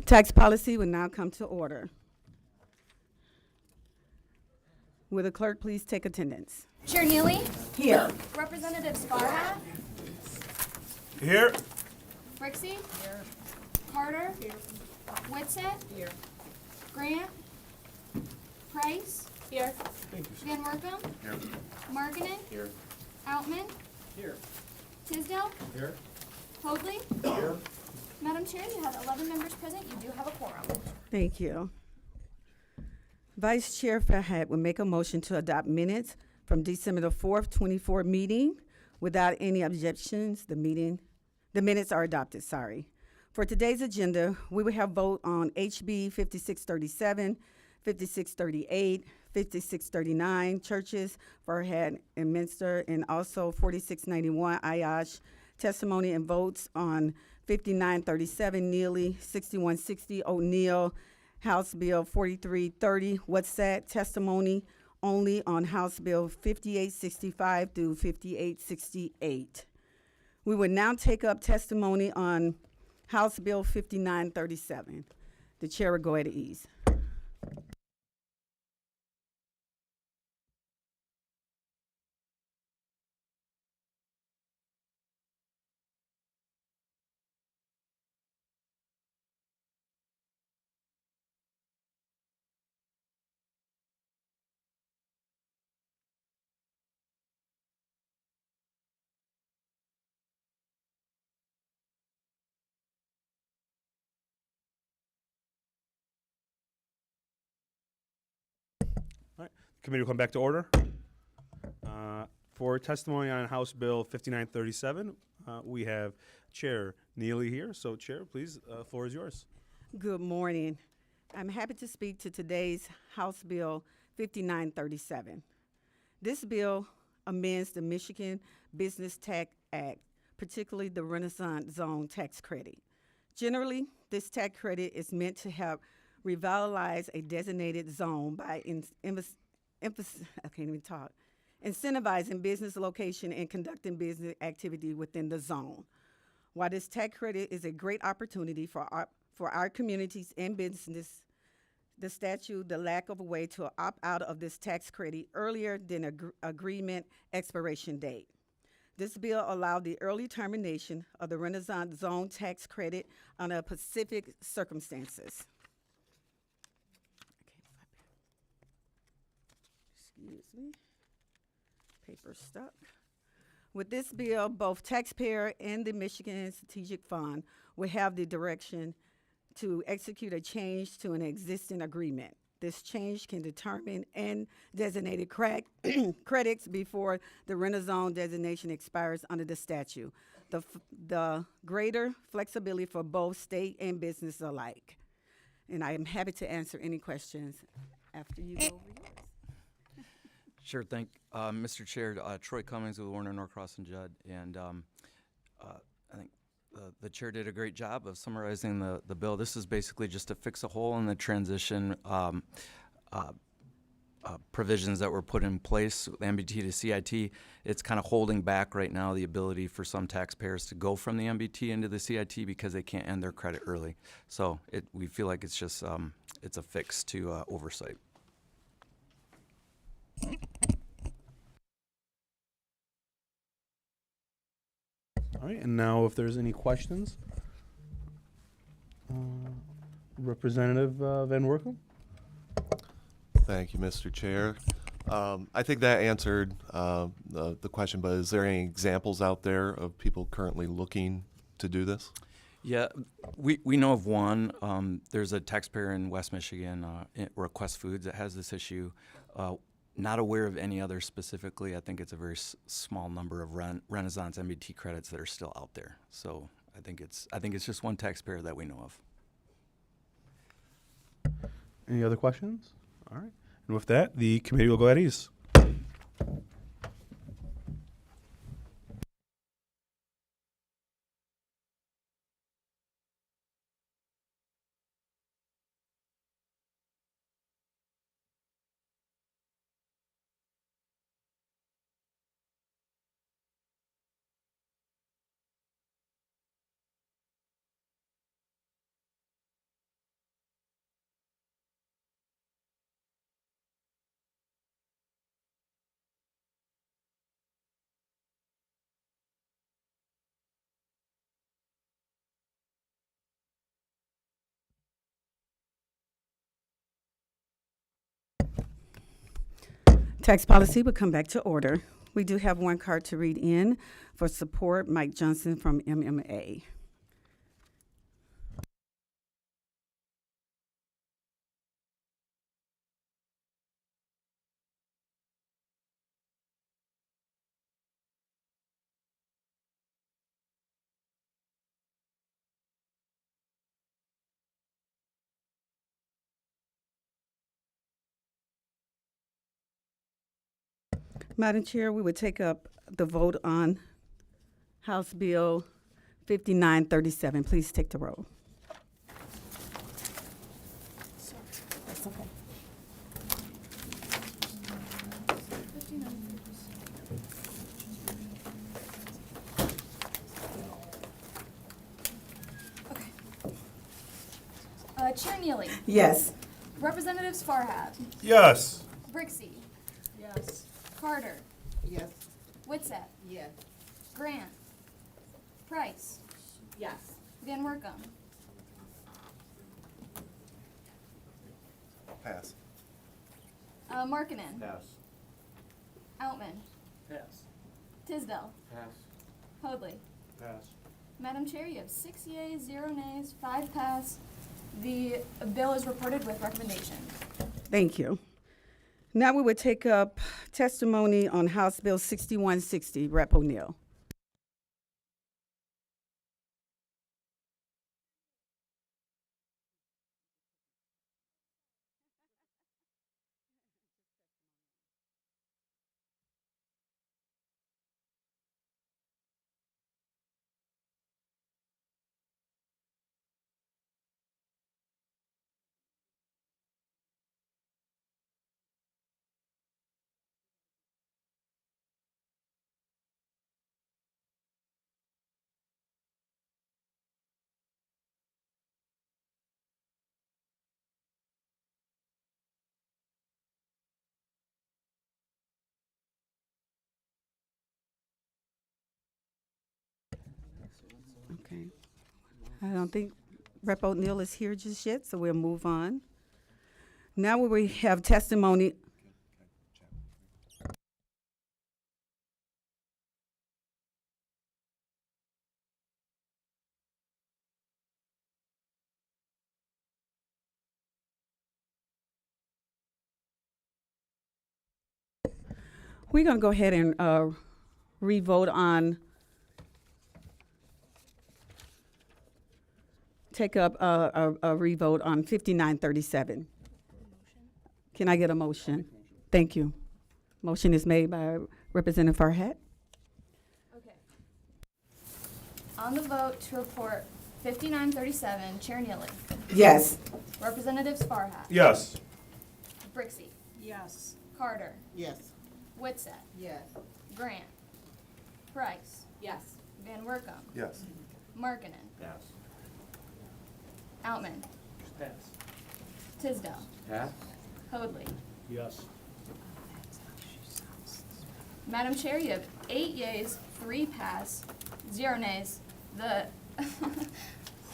Tax policy will now come to order. Will the clerk please take attendance? Chair Neely, Here. Representatives Farhat, Here. Brixey, Carter, Whitsett, Grant, Price, Thank you. Van Workum, Here. Markinen, Here. Outman, Here. Tisdale, Here. Hoadley. Here. Madam Chair, you have 11 members present. You do have a quorum. Thank you. Vice Chair Farhat will make a motion to adopt minutes from December the 4th, 24 meeting. Without any objections, the minutes are adopted, sorry. For today's agenda, we will have vote on HB 5637, 5638, 5639, churches, Farhat and Minster, and also 4691, IOSH, testimony and votes on 5937, Neely, 6160, O'Neill, House Bill 4330, Whatsapp, testimony only on House Bill 5865 through 5868. We will now take up testimony on House Bill 5937. The chair will go at ease. All right. Committee will come back to order. For testimony on House Bill 5937, we have Chair Neely here. So, Chair, please, floor is yours. Good morning. I'm happy to speak to today's House Bill 5937. This bill amends the Michigan Business Tax Act, particularly the Renaissance Zone tax credit. Generally, this tax credit is meant to help revitalize a designated zone by incentivizing business location and conducting business activity within the zone. While this tax credit is a great opportunity for our communities and business, the lack of a way to opt out of this tax credit earlier than agreement expiration date. This bill allowed the early termination of the Renaissance Zone tax credit under specific circumstances. Excuse me. Paper stuck. With this bill, both taxpayer and the Michigan Strategic Fund will have the direction to execute a change to an existing agreement. This change can determine and designated credits before the Renaissance designation expires under the statute. The greater flexibility for both state and business alike. And I am happy to answer any questions after you go over yours. Sure, Mr. Chair, Troy Cummings with Warner Norcross and Judd, and I think the chair did a great job of summarizing the bill. This is basically just to fix a hole in the transition provisions that were put in place with MBT to CIT. It's kind of holding back right now the ability for some taxpayers to go from the MBT into the CIT because they can't end their credit early. So we feel like it's just it's a fix to oversight. All right. And now, if there's any questions, Representative Van Workum. Thank you, Mr. Chair. I think that answered the question, but is there any examples out there of people currently looking to do this? Yeah, we know of one. There's a taxpayer in West Michigan, Request Foods, that has this issue. Not aware of any other specifically. I think it's a very small number of Renaissance MBT credits that are still out there. So I think it's just one taxpayer that we know of. Any other questions? All right. And with that, the committee will go at ease. Tax policy will come back to order. We do have one card to read in for support, Mike Johnson from MMA. Madam Chair, we would take up the vote on House Bill 5937. Please take the roll. That's okay. Okay. Chair Neely, Yes. Representatives Farhat, Yes. Brixey, Yes. Carter, Yes. Witsett, Yes. Grant, Price, Yes. Van Workum, Pass. Markinen, Pass. Outman, Pass. Tisdale, Pass. Hoadley. Pass. Madam Chair, you have 6 yeas, 0 nays, 5 pass. The bill is reported with recommendation. Thank you. Now we would take up testimony on House Bill 6160. Rep. O'Neill. Okay. I don't think Rep. O'Neill is here just yet, so we'll move on. Now we will have testimony. We're going to go ahead and re-vote on, take up a re-vote on 5937. Can I get a motion? Thank you. Motion is made by Representative Farhat. Okay. On the vote to report 5937, Chair Neely, Yes. Representatives Farhat, Yes. Brixey, Yes. Carter, Yes. Witsett, Yes. Grant, Price, Yes. Van Workum, Yes. Markinen, Pass. Outman, Pass. Tisdale, Pass. Hoadley. Yes. Madam Chair, you have 8 yeas, 3 pass, 0 nays. The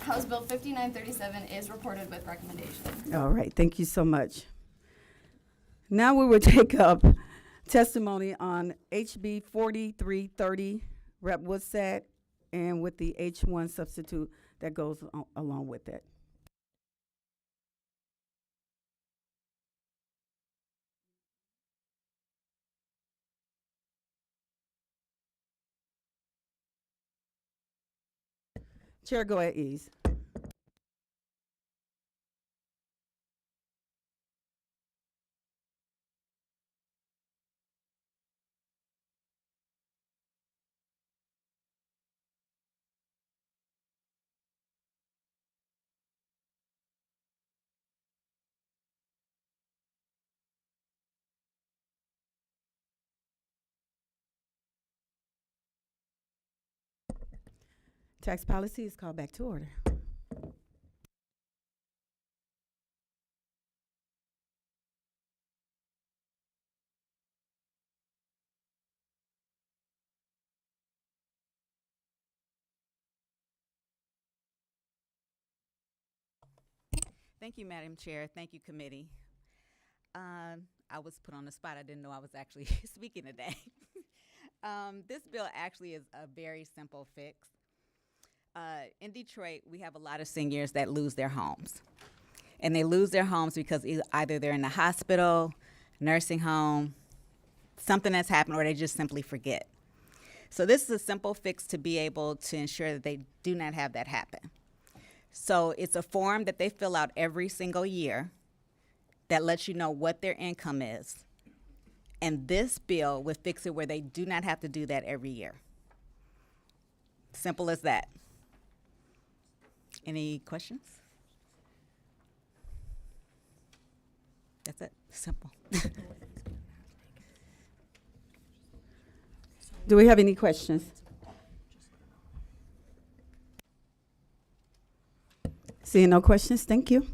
House Bill 5937 is reported with recommendation. All right, thank you so much. Now we will take up testimony on HB 4330, Rep. Woodsett, and with the H1 substitute that goes along with it. Chair, go at ease. Tax policy is called back to order. Thank you, Madam Chair. Thank you, committee. I was put on the spot. I didn't know I was actually speaking today. This bill actually is a very simple fix. In Detroit, we have a lot of seniors that lose their homes. And they lose their homes because either they're in the hospital, nursing home, something that's happened, or they just simply forget. So this is a simple fix to be able to ensure that they do not have that happen. So it's a form that they fill out every single year that lets you know what their income is. And this bill would fix it where they do not have to do that every year. Simple as that. Any questions? That's it. Simple. Do we have any questions? Seeing no questions, thank you.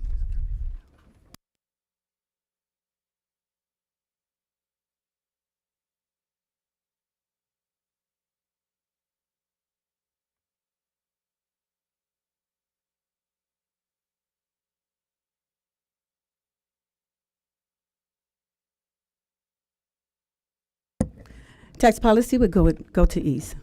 Tax policy would go to ease.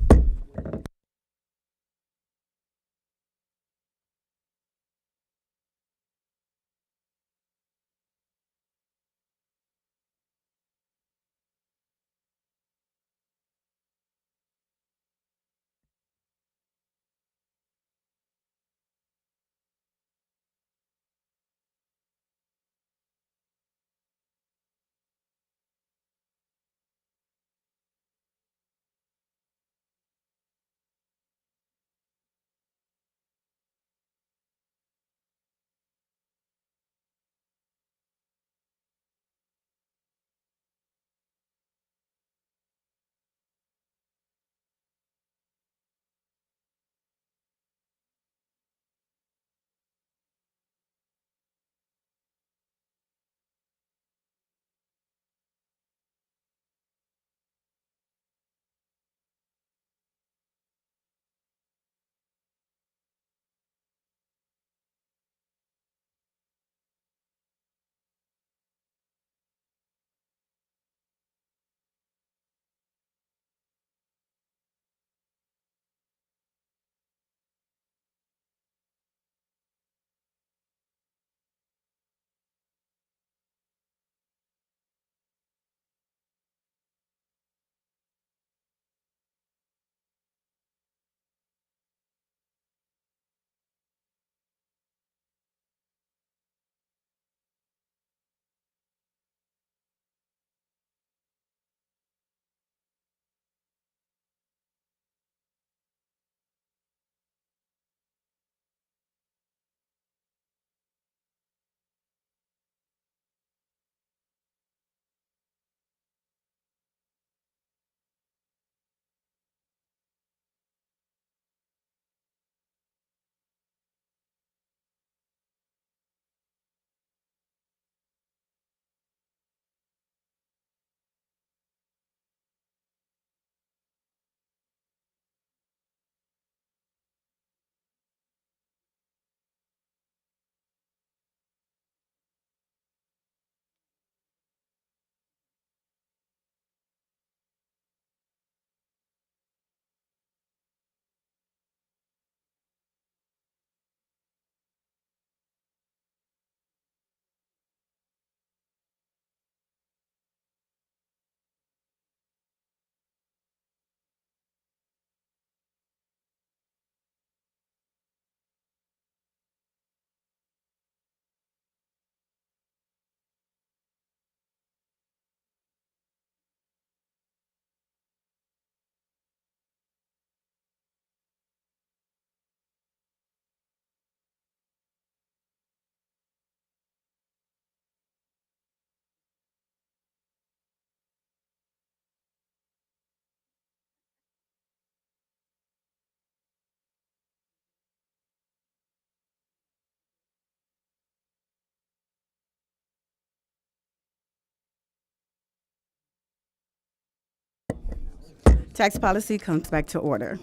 Tax policy comes back to order.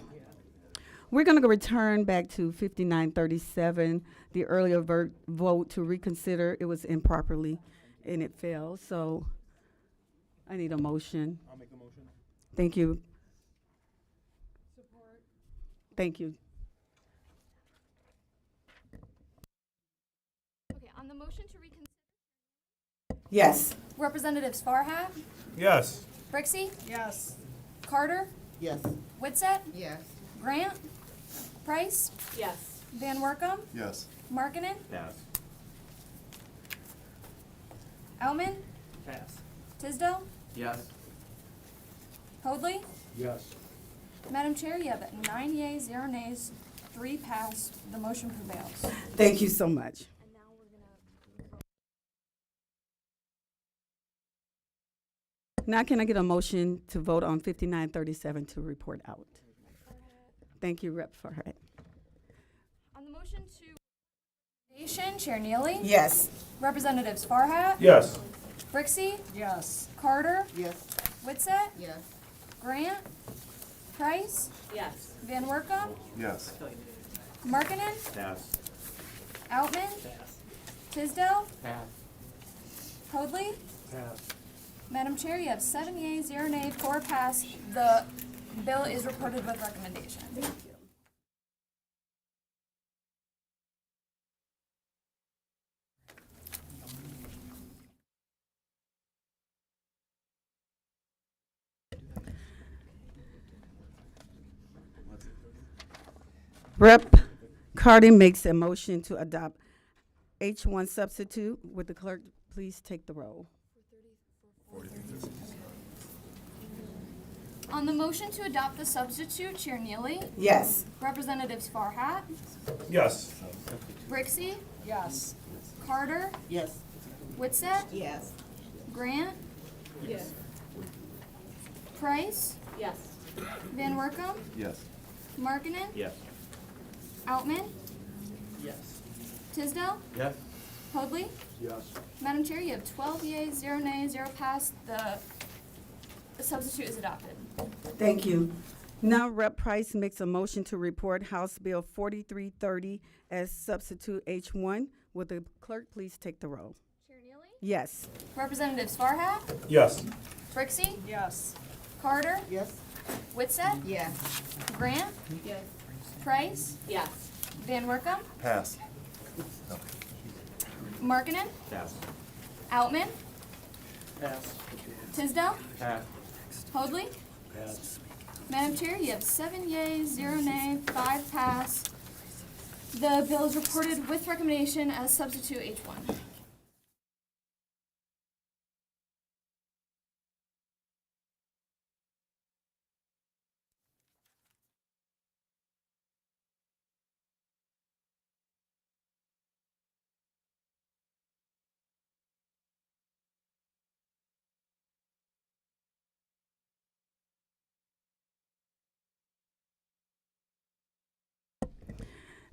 We're going to return back to 5937. The earlier vote to reconsider, it was improperly and it failed. So I need a motion. I'll make the motion. Thank you. Thank you. Okay, on the motion to reconsider, Yes. Representatives Farhat, Yes. Brixey, Yes. Carter, Yes. Witset, Yes. Grant, Price, Yes. Van Workum, Yes. Markkinen, Pass. Outman, Pass. Tisdale, Yes. Hoadley. Yes. Madam Chair, you have 9 yeas, 0 nays, 3 pass. The motion prevails. Thank you so much. And now we're gonna. Now can I get a motion to vote on 5937 to report out? Thank you, Rep. Farhat. On the motion to recommendation, Chair Neely, Yes. Representatives Farhat, Yes. Brixey, Yes. Carter, Yes. Witset, Yes. Grant, Price, Yes. Van Workum, Yes. Markkinen, Pass. Outman, Tisdale, Pass. Hoadley. Pass. Madam Chair, you have 7 yeas, 0 nays, 4 pass. The bill is reported with recommendation. Rep. Carter makes a motion to adopt H1 substitute. Would the clerk please take the roll? On the motion to adopt the substitute, Chair Neely, Yes. Representatives Farhat, Yes. Brixey, Yes. Carter, Yes. Witset, Yes. Grant, Yes. Price, Yes. Van Workum, Yes. Markkinen, Yes. Outman, Yes. Tisdale, Yes. Hoadley. Yes. Madam Chair, you have 12 yeas, 0 nays, 0 pass. The substitute is adopted. Thank you. Now Rep. Price makes a motion to report House Bill 4330 as substitute H1. Would the clerk please take the roll? Chair Neely, Yes. Representatives Farhat, Yes. Brixey, Yes. Carter, Yes. Witset, Yes. Grant, Yes. Price, Yes. Van Workum, Pass. Markkinen, Pass. Outman, Pass. Tisdale, Pass. Hoadley. Pass. Madam Chair, you have 7 yeas, 0 nays, 5 pass. The bill is reported with recommendation as substitute H1.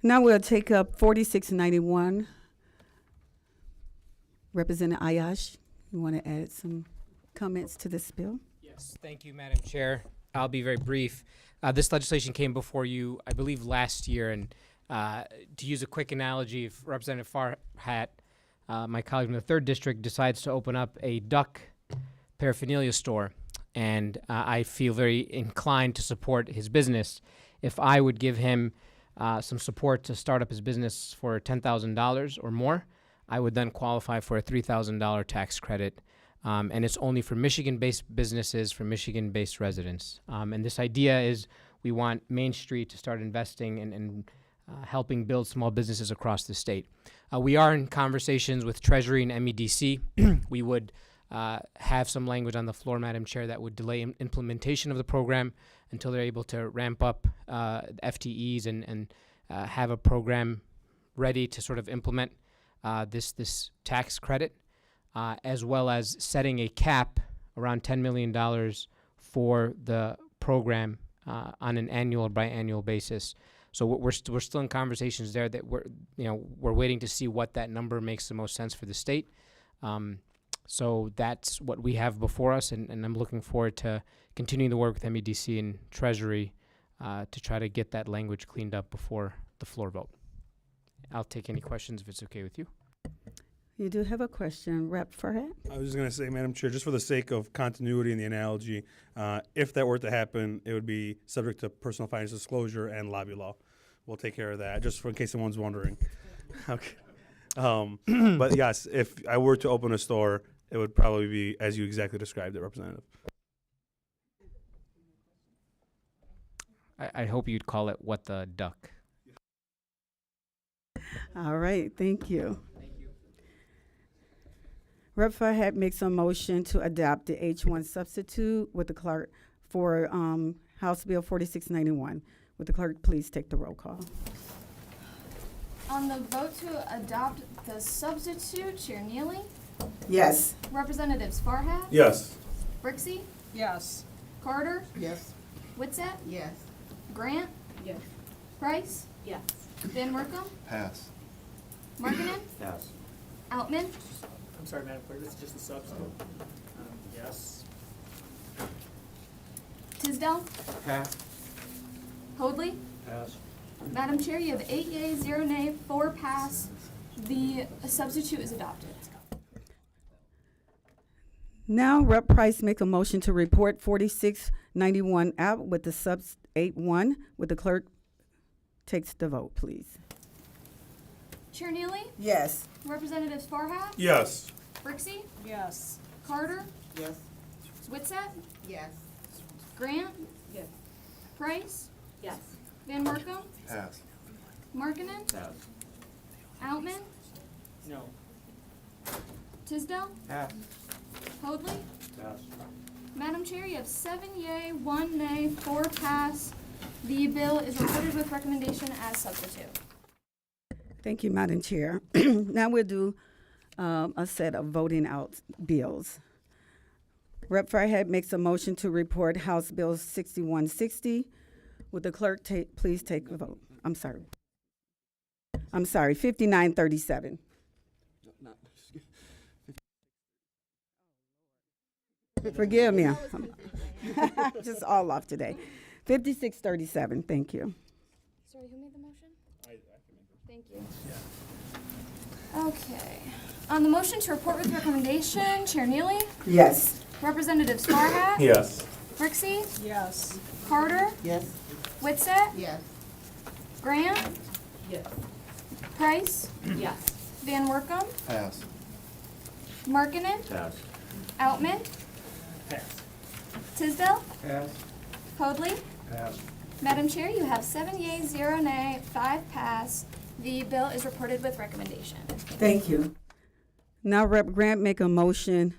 Now we'll take up 4691. Representative Ayash, you want to add some comments to this bill? Yes, thank you, Madam Chair. I'll be very brief. This legislation came before you, I believe, last year, and to use a quick analogy, if Representative Farhat, my colleague from the 3rd District, decides to open up a duck paraphernalia store, and I feel very inclined to support his business, if I would give him some support to start up his business for $10,000 or more, I would then qualify for a $3,000 tax credit. And it's only for Michigan-based businesses, for Michigan-based residents. And this idea is we want Main Street to start investing and helping build small businesses across the state. We are in conversations with Treasury and MEDC. We would have some language on the floor, Madam Chair, that would delay implementation of the program until they're able to ramp up FTEs and have a program ready to sort of implement this tax credit, as well as setting a cap around $10 million for the program on an annual by annual basis. So we're still in conversations there that we're waiting to see what that number makes the most sense for the state. So that's what we have before us, and I'm looking forward to continuing to work with MEDC and Treasury to try to get that language cleaned up before the floor vote. I'll take any questions if it's okay with you. You do have a question, Rep. Farhat? I was just going to say, Madam Chair, just for the sake of continuity in the analogy, if that were to happen, it would be subject to personal finance disclosure and lobby law. We'll take care of that, just in case someone's wondering. Okay. But yes, if I were to open a store, it would probably be as you exactly described it, Representative. I hope you'd call it what the duck. All right, thank you. Rep. Farhat makes a motion to adopt the H1 substitute with the clerk for House Bill 4691. Would the clerk please take the roll call? On the vote to adopt the substitute, Chair Neely, Yes. Representatives Farhat, Yes. Brixey, Yes. Carter, Yes. Witset, Yes. Grant, Yes. Price, Yes. Van Workum, Pass. Markinen, Pass. Outman, I'm sorry, Madam Clerk, this is just a substitute. Yes. Tisdale, Pass. Hoadley. Pass. Madam Chair, you have 8 yeas, 0 nay, 4 pass. The substitute is adopted. Now Rep. Price make a motion to report 4691 out with the subs 81. Would the clerk takes the vote, please? Chair Neely, Yes. Representatives Farhat, Yes. Brixey, Yes. Carter, Yes. Witset, Yes. Grant, Yes. Price, Yes. Van Workum, Pass. Markinen, Pass. Outman, No. Tisdale, Pass. Hoadley. Pass. Madam Chair, you have 7 yea, 1 nay, 4 pass. The bill is reported with recommendation as substitute. Thank you, Madam Chair. Now we'll do a set of voting out bills. Rep. Farhat makes a motion to report House Bill 6160. Would the clerk please take the vote? I'm sorry, 5937. Forgive me. I'm just all off today. 5637, thank you. Sorry, who made the motion? Thank you. Okay. On the motion to report with recommendation, Chair Neely, Yes. Representatives Farhat, Yes. Brixey, Yes. Carter, Yes. Witset, Yes. Grant, Yes. Price, Yes. Van Workum, Pass. Markinen, Pass. Outman, Pass. Tisdale, Pass. Hoadley. Pass. Madam Chair, you have 7 yeas, 0 nay, 5 pass. The bill is reported with recommendation. Thank you. Now Rep. Grant make a motion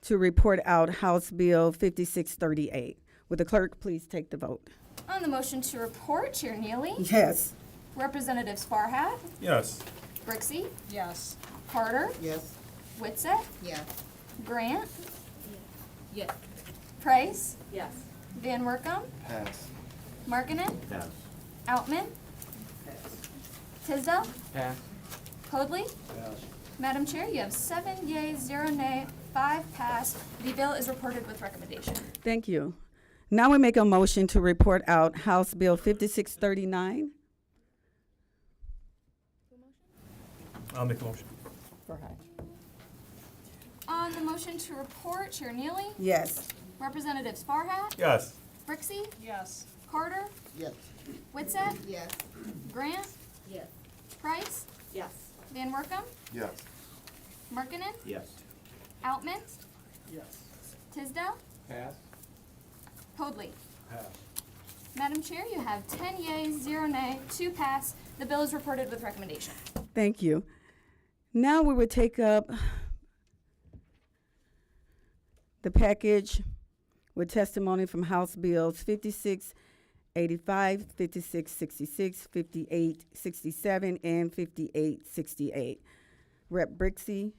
to report out House Bill 5638. Would the clerk please take the vote? On the motion to report, Chair Neely, Yes. Representatives Farhat, Yes. Brixey, Yes. Carter, Yes. Witset, Yes. Grant, Yes. Price, Yes. Van Workum, Pass. Markinen, Pass. Outman, Tisdale, Pass. Hoadley. Pass. Madam Chair, you have 7 yeas, 0 nay, 5 pass. The bill is reported with recommendation. Thank you. Now we make a motion to report out House Bill 5639. I'll make a motion. On the motion to report, Chair Neely, Yes. Representatives Farhat, Yes. Brixey, Yes. Carter, Yes. Witset, Yes. Grant, Yes. Price, Yes. Van Workum, Yes. Markinen, Yes. Outman, Yes. Tisdale, Pass. Hoadley. Pass. Madam Chair, you have 10 yeas, 0 nay, 2 pass. The bill is reported with recommendation. Thank you. Now we would take up the package with testimony from House Bills 5685, 5666, 5867, and 5868. Rep. Brixey,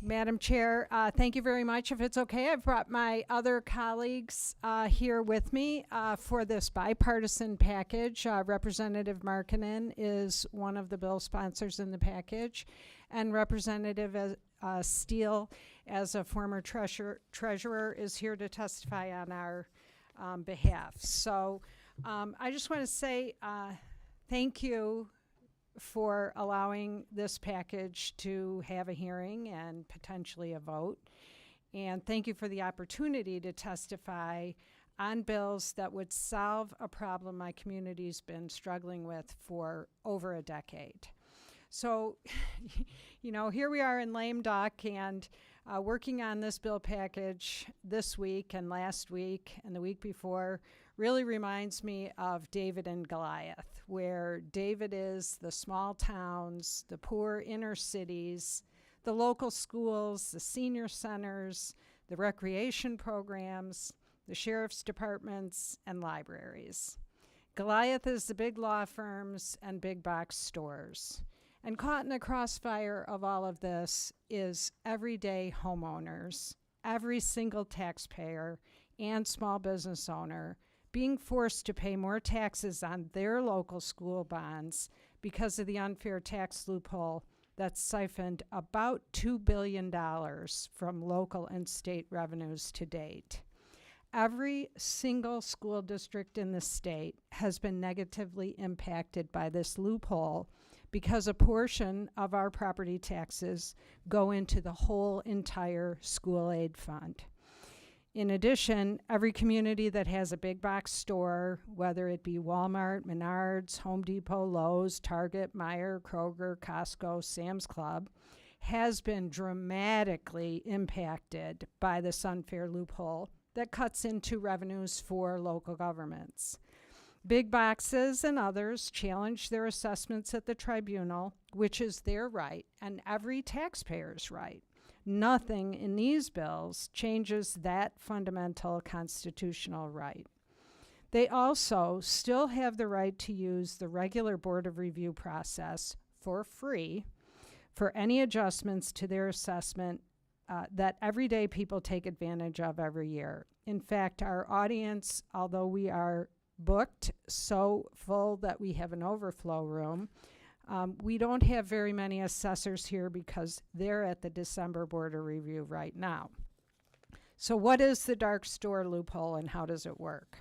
Madam Chair, thank you very much. If it's okay, I've brought my other colleagues here with me for this bipartisan package. Representative Markkanen is one of the bill sponsors in the package, and Representative Steele, as a former treasurer, is here to testify on our behalf. So I just want to say thank you for allowing this package to have a hearing and potentially a vote. And thank you for the opportunity to testify on bills that would solve a problem my community's been struggling with for over a decade. So, you know, here we are in lame duck and working on this bill package this week and last week and the week before really reminds me of David and Goliath, where David is the small towns, the poor inner cities, the local schools, the senior centers, the recreation programs, the sheriff's departments, and libraries. Goliath is the big law firms and big box stores. And caught in the crossfire of all of this is everyday homeowners, every single taxpayer and small business owner being forced to pay more taxes on their local school bonds because of the unfair tax loophole that siphoned about $2 billion from local and state revenues to date. Every single school district in the state has been negatively impacted by this loophole because a portion of our property taxes go into the whole entire school aid fund. In addition, every community that has a big box store, whether it be Walmart, Menards, Home Depot, Lowe's, Target, Meijer, Kroger, Costco, Sam's Club, has been dramatically impacted by this unfair loophole that cuts into revenues for local governments. Big boxes and others challenge their assessments at the tribunal, which is their right and every taxpayer's right. Nothing in these bills changes that fundamental constitutional right. They also still have the right to use the regular Board of Review process for free for any adjustments to their assessment that everyday people take advantage of every year. In fact, our audience, although we are booked so full that we have an overflow room, we don't have very many assessors here because they're at the December Board of Review right now. So what is the dark store loophole and how does it work?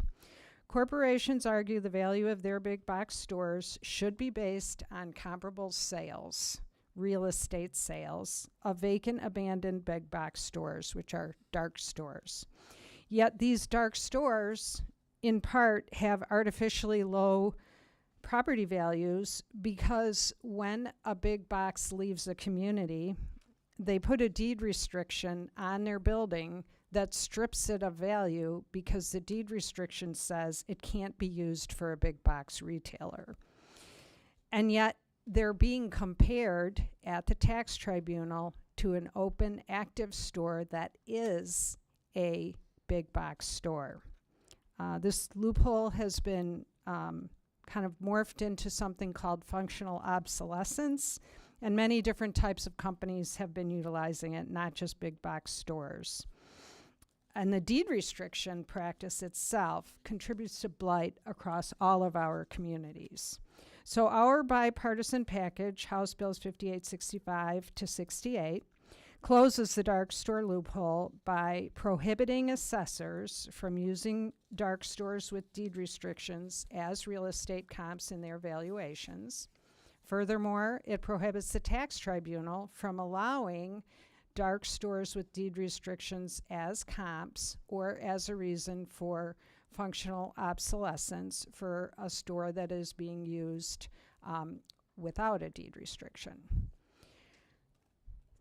Corporations argue the value of their big box stores should be based on comparable sales, real estate sales, of vacant, abandoned big box stores, which are dark stores. Yet these dark stores, in part, have artificially low property values because when a big box leaves a community, they put a deed restriction on their building that strips it of value because the deed restriction says it can't be used for a big box retailer. And yet they're being compared at the tax tribunal to an open, active store that is a big box store. This loophole has been kind of morphed into something called functional obsolescence, and many different types of companies have been utilizing it, not just big box stores. And the deed restriction practice itself contributes to blight across all of our communities. So our bipartisan package, House Bills 5865 to 68, closes the dark store loophole by prohibiting assessors from using dark stores with deed restrictions as real estate comps in their valuations. Furthermore, it prohibits the tax tribunal from allowing dark stores with deed restrictions as comps or as a reason for functional obsolescence for a store that is being used without a deed restriction.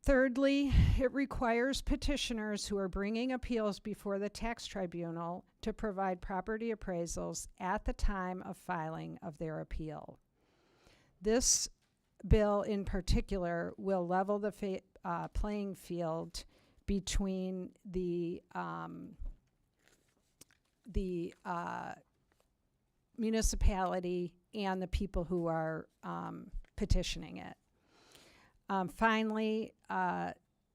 Thirdly, it requires petitioners who are bringing appeals before the tax tribunal to provide property appraisals at the time of filing of their appeal. This bill in particular will level the playing field between the municipality and the people who are petitioning it. Finally,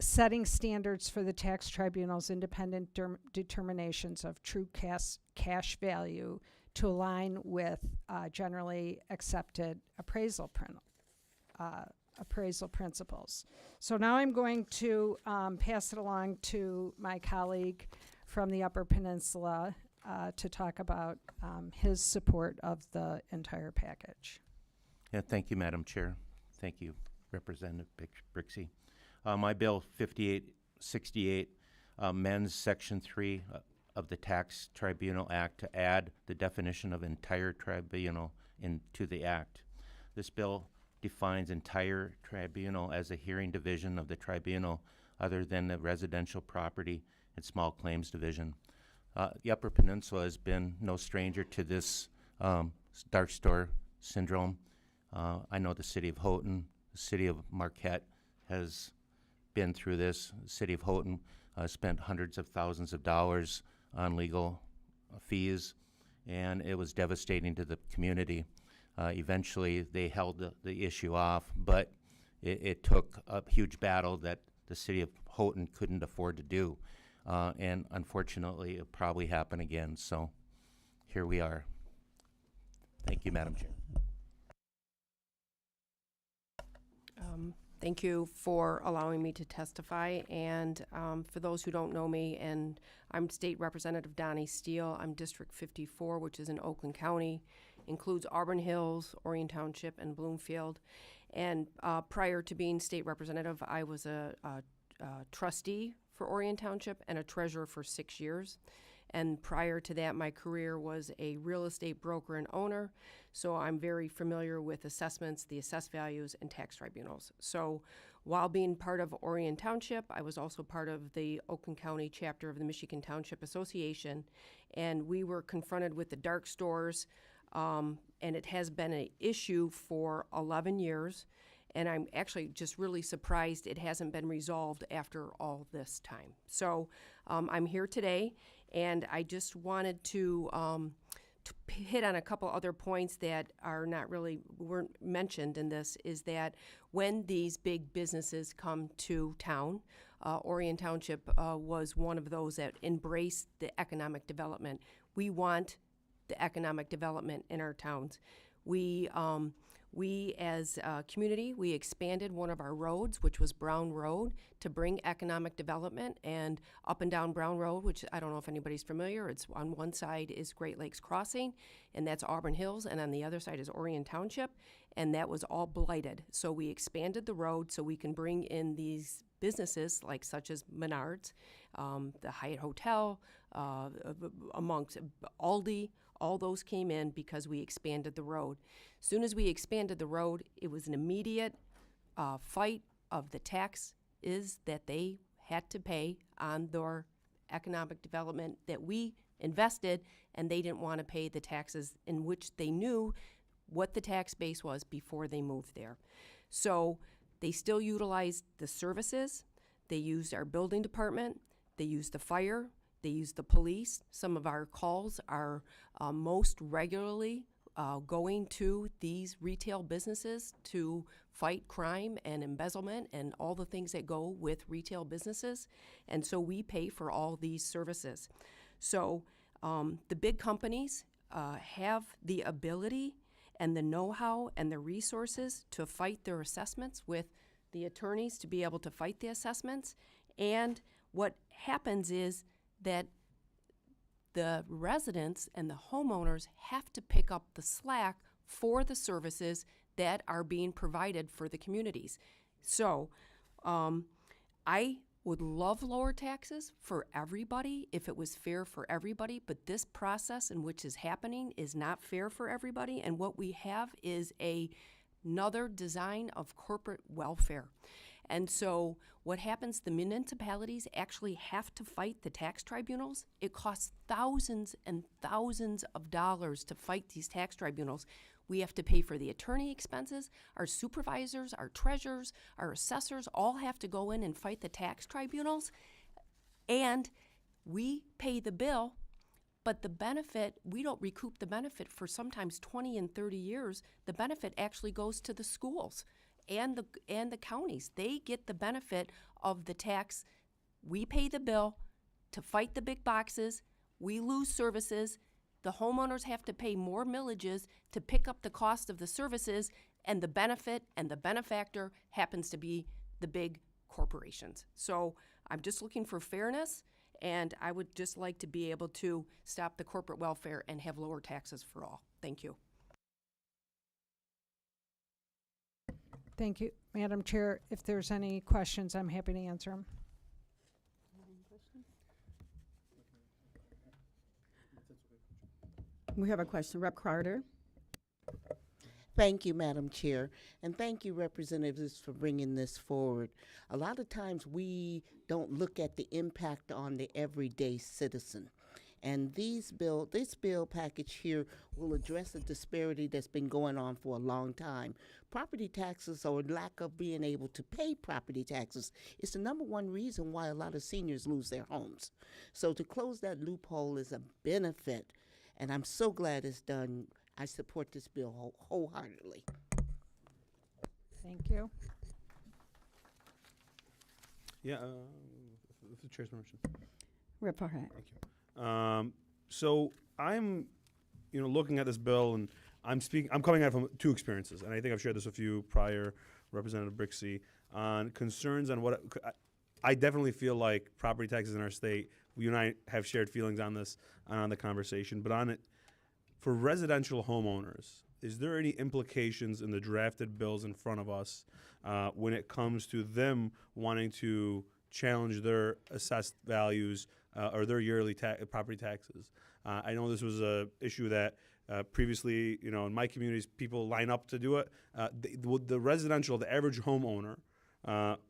setting standards for the tax tribunal's independent determinations of true cash value to align with generally accepted appraisal principles. So now I'm going to pass it along to my colleague from the Upper Peninsula to talk about his support of the entire package. Yeah, thank you, Madam Chair. Thank you, Representative Brixey. My bill 5868 amends Section 3 of the Tax Tribunal Act to add the definition of entire tribunal into the Act. This bill defines entire tribunal as a hearing division of the tribunal other than the residential property and small claims division. The Upper Peninsula has been no stranger to this dark store syndrome. I know the city of Houghton, the city of Marquette has been through this. The city of Houghton spent hundreds of thousands of dollars on legal fees, and it was devastating to the community. Eventually, they held the issue off, but it took a huge battle that the city of Houghton couldn't afford to do. And unfortunately, it'll probably happen again. So here we are. Thank you, Madam Chair. Thank you for allowing me to testify. And for those who don't know me, and I'm State Representative Donnie Steele. I'm District 54, which is in Oakland County, includes Auburn Hills, Orion Township, and Bloomfield. And prior to being state representative, I was a trustee for Orion Township and a treasurer for 6 years. And prior to that, my career was a real estate broker and owner. So I'm very familiar with assessments, the assessed values, and tax tribunals. So while being part of Orion Township, I was also part of the Oakland County chapter of the Michigan Township Association. And we were confronted with the dark stores, and it has been an issue for 11 years. And I'm actually just really surprised it hasn't been resolved after all this time. So I'm here today, and I just wanted to hit on a couple other points that are weren't mentioned in this, is that when these big businesses come to town, Orion Township was one of those that embraced the economic development. We want the economic development in our towns. We as a community, we expanded one of our roads, which was Brown Road, to bring economic development. And up and down Brown Road, which I don't know if anybody's familiar, it's on one side is Great Lakes Crossing, and that's Auburn Hills, and on the other side is Orion Township, and that was all blighted. So we expanded the road so we can bring in these businesses like such as Menards, the Hyatt Hotel, amongst Aldi. All those came in because we expanded the road. As soon as we expanded the road, it was an immediate fight of the taxes that they had to pay on their economic development that we invested, and they didn't want to pay the taxes in which they knew what the tax base was before they moved there. So they still utilized the services. They used our building department. They used the fire. They use the police. Some of our calls are most regularly going to these retail businesses to fight crime and embezzlement and all the things that go with retail businesses. And so we pay for all these services. So the big companies have the ability and the know-how and the resources to fight their assessments with the attorneys to be able to fight the assessments. And what happens is that the residents and the homeowners have to pick up the slack for the services that are being provided for the communities. So I would love lower taxes for everybody if it was fair for everybody, but this process in which is happening is not fair for everybody, and what we have is another design of corporate welfare. And so what happens, the municipalities actually have to fight the tax tribunals. It costs thousands and thousands of dollars to fight these tax tribunals. We have to pay for the attorney expenses. Our supervisors, our treasurers, our assessors all have to go in and fight the tax tribunals. And we pay the bill, but the benefit, we don't recoup the benefit for sometimes 20 and 30 years. The benefit actually goes to the schools. and the counties. They get the benefit of the tax. We pay the bill to fight the big boxes. We lose services. The homeowners have to pay more millages to pick up the cost of the services, and the benefit and the benefactor happens to be the big corporations. So I'm just looking for fairness, and I would just like to be able to stop the corporate welfare and have lower taxes for all. Thank you. Thank you, Madam Chair. If there's any questions, I'm happy to answer them. We have a question. Rep. Carter. Thank you, Madam Chair, and thank you, representatives, for bringing this forward. A lot of times we don't look at the impact on the everyday citizen. And this bill package here will address a disparity that's been going on for a long time. Property taxes, or lack of being able to pay property taxes, is the number one reason why a lot of seniors lose their homes. So to close that loophole is a benefit, and I'm so glad it's done. I support this bill wholeheartedly. Thank you. Yeah, with the chair's permission. Rep. Farhat. Thank you. So I'm, looking at this bill, and I'm coming at it from two experiences, and I think I've shared this with you prior, Representative Brixey, on concerns on what I definitely feel like property taxes in our state. You and I have shared feelings on this, on the conversation, but on it, for residential homeowners, is there any implications in the drafted bills in front of us when it comes to them wanting to challenge their assessed values or their yearly property taxes? I know this was an issue that previously, in my communities, people line up to do it. The residential, the average homeowner,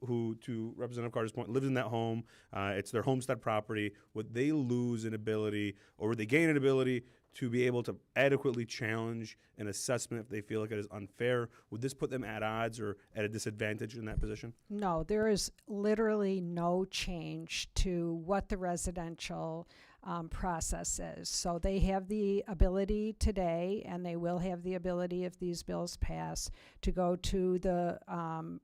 who, to Representative Carter's point, lives in that home, it's their homestead property, would they lose an ability, or would they gain an ability to be able to adequately challenge an assessment if they feel like it is unfair? Would this put them at odds or at a disadvantage in that position? No, there is literally no change to what the residential process is. So they have the ability today, and they will have the ability if these bills pass, to go to the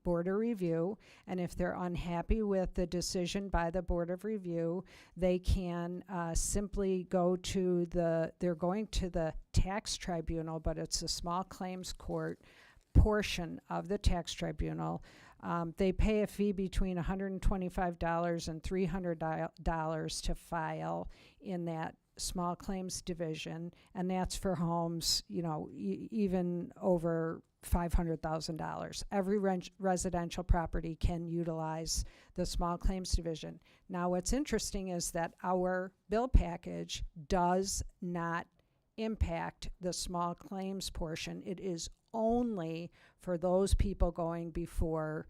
Board of Review. And if they're unhappy with the decision by the Board of Review, they can simply go to they're going to the Tax Tribunal, but it's a small claims court portion of the Tax Tribunal. They pay a fee between $125 and $300 to file in that small claims division, and that's for homes, even over $500,000. Every residential property can utilize the small claims division. Now, what's interesting is that our bill package does not impact the small claims portion. It is only for those people going before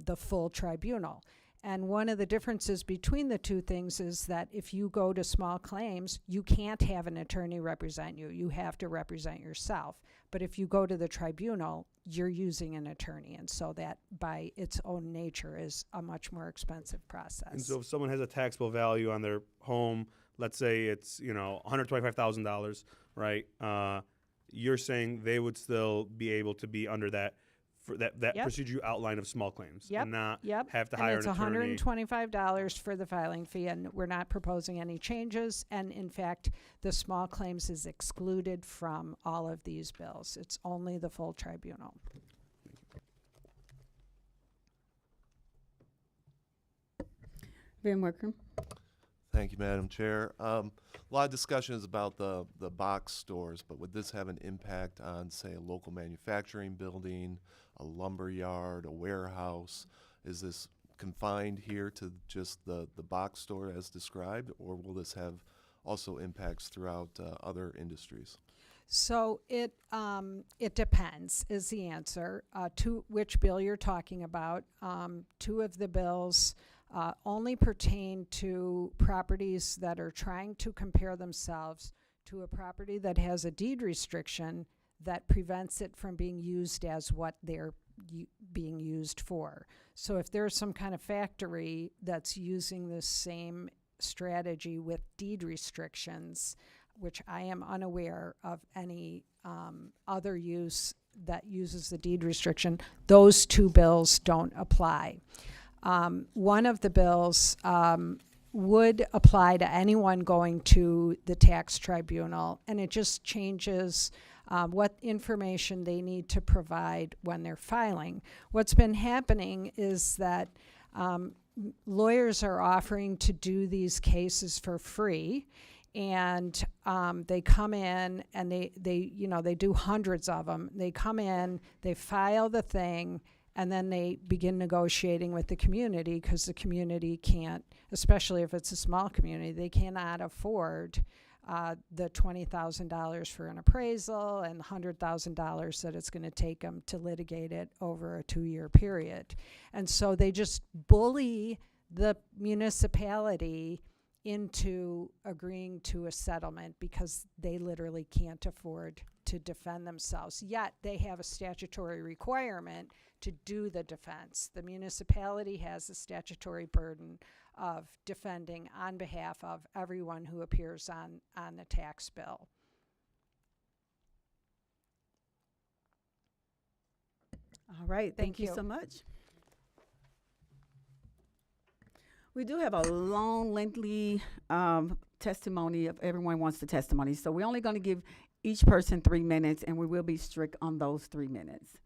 the full tribunal. And one of the differences between the two things is that if you go to small claims, you can't have an attorney represent you. You have to represent yourself. But if you go to the tribunal, you're using an attorney. And so that, by its own nature, is a much more expensive process. And so if someone has a taxable value on their home, let's say it's, $125,000, right? You're saying they would still be able to be under that, for that Yep. procedure outline of small claims, Yep. and not Yep. have to And hire it's an attorney. $125 for the filing fee, and we're not proposing any changes. And in fact, the small claims is excluded from all of these bills. It's only the full tribunal. Van Workum. Thank you, Madam Chair. A lot of discussions about the box stores, but would this have an impact on, say, a local manufacturing building, a lumber yard, a warehouse? Is this confined here to just the box store as described, or will this have also impacts throughout other industries? So it depends is the answer to which bill you're talking about. Two of the bills only pertain to properties that are trying to compare themselves to a property that has a deed restriction that prevents it from being used as what they're being used for. So if there's some kind of factory that's using the same strategy with deed restrictions, which I am unaware of any other use that uses the deed restriction, those two bills don't apply. One of the bills would apply to anyone going to the tax tribunal, and it just changes what information they need to provide when they're filing. What's been happening is that lawyers are offering to do these cases for free, and they come in and they do hundreds of them. They come in, they file the thing, and then they begin negotiating with the community, because the community can't, especially if it's a small community, they cannot afford the $20,000 for an appraisal and the $100,000 that it's going to take them to litigate it over a 2-year period. And so they just bully the municipality into agreeing to a settlement because they literally can't afford to defend themselves. Yet they have a statutory requirement to do the defense. The municipality has the statutory burden of defending on behalf of everyone who appears on the tax bill. All right, thank you so much. We do have a long, lengthy testimony if everyone wants the testimony. So we're only going to give each person 3 minutes, and we will be strict on those 3 minutes.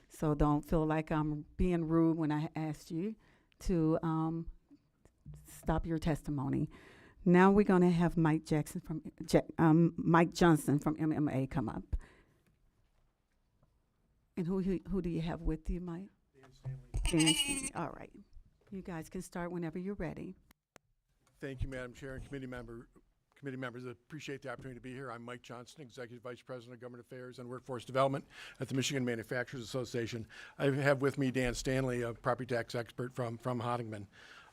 So don't feel like I'm being rude when I asked you to stop your testimony. Now we're going to have Mike Johnson from MMA come up. And who do you have with you, Mike? Dan Stanley. All right. You guys can start whenever you're ready. Thank you, Madam Chair and committee members. I appreciate the opportunity to be here. I'm Mike Johnson, Executive Vice President of Government Affairs and Workforce Development at the Michigan Manufacturers Association. I have with me Dan Stanley, a property tax expert from Hodingman.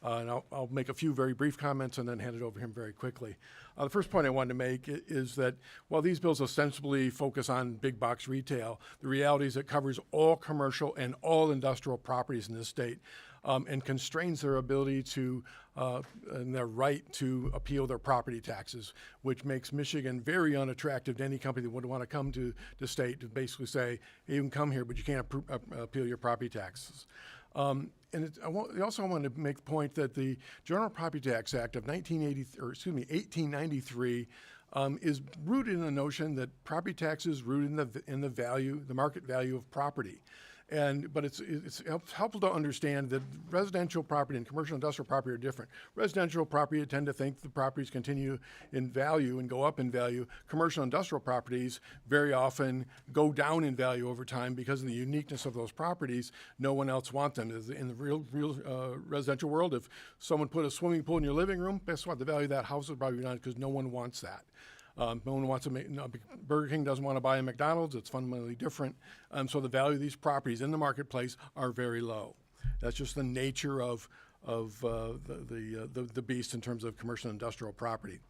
And I'll make a few very brief comments and then hand it over to him very quickly. The first point I wanted to make is that while these bills ostensibly focus on big box retail, the reality is it covers all commercial and all industrial properties in this state. And constrains their ability to and their right to appeal their property taxes, which makes Michigan very unattractive to any company that would want to come to the state to basically say, hey, you can come here, but you can't appeal your property taxes. I also want to make the point that the General Property Tax Act of 1893 is rooted in the notion that property taxes rooted in the value, the market value of property. But it's helpful to understand that residential property and commercial industrial property are different. Residential property, you tend to think the properties continue in value and go up in value. Commercial industrial properties very often go down in value over time because of the uniqueness of those properties. No one else wants them. In the real residential world, if someone put a swimming pool in your living room, guess what? The value of that house is probably not, because no one wants that. No one wants to make, Burger King doesn't want to buy a McDonald's. It's fundamentally different. So the value of these properties in the marketplace are very low. That's just the nature of the beast in terms of commercial and industrial property.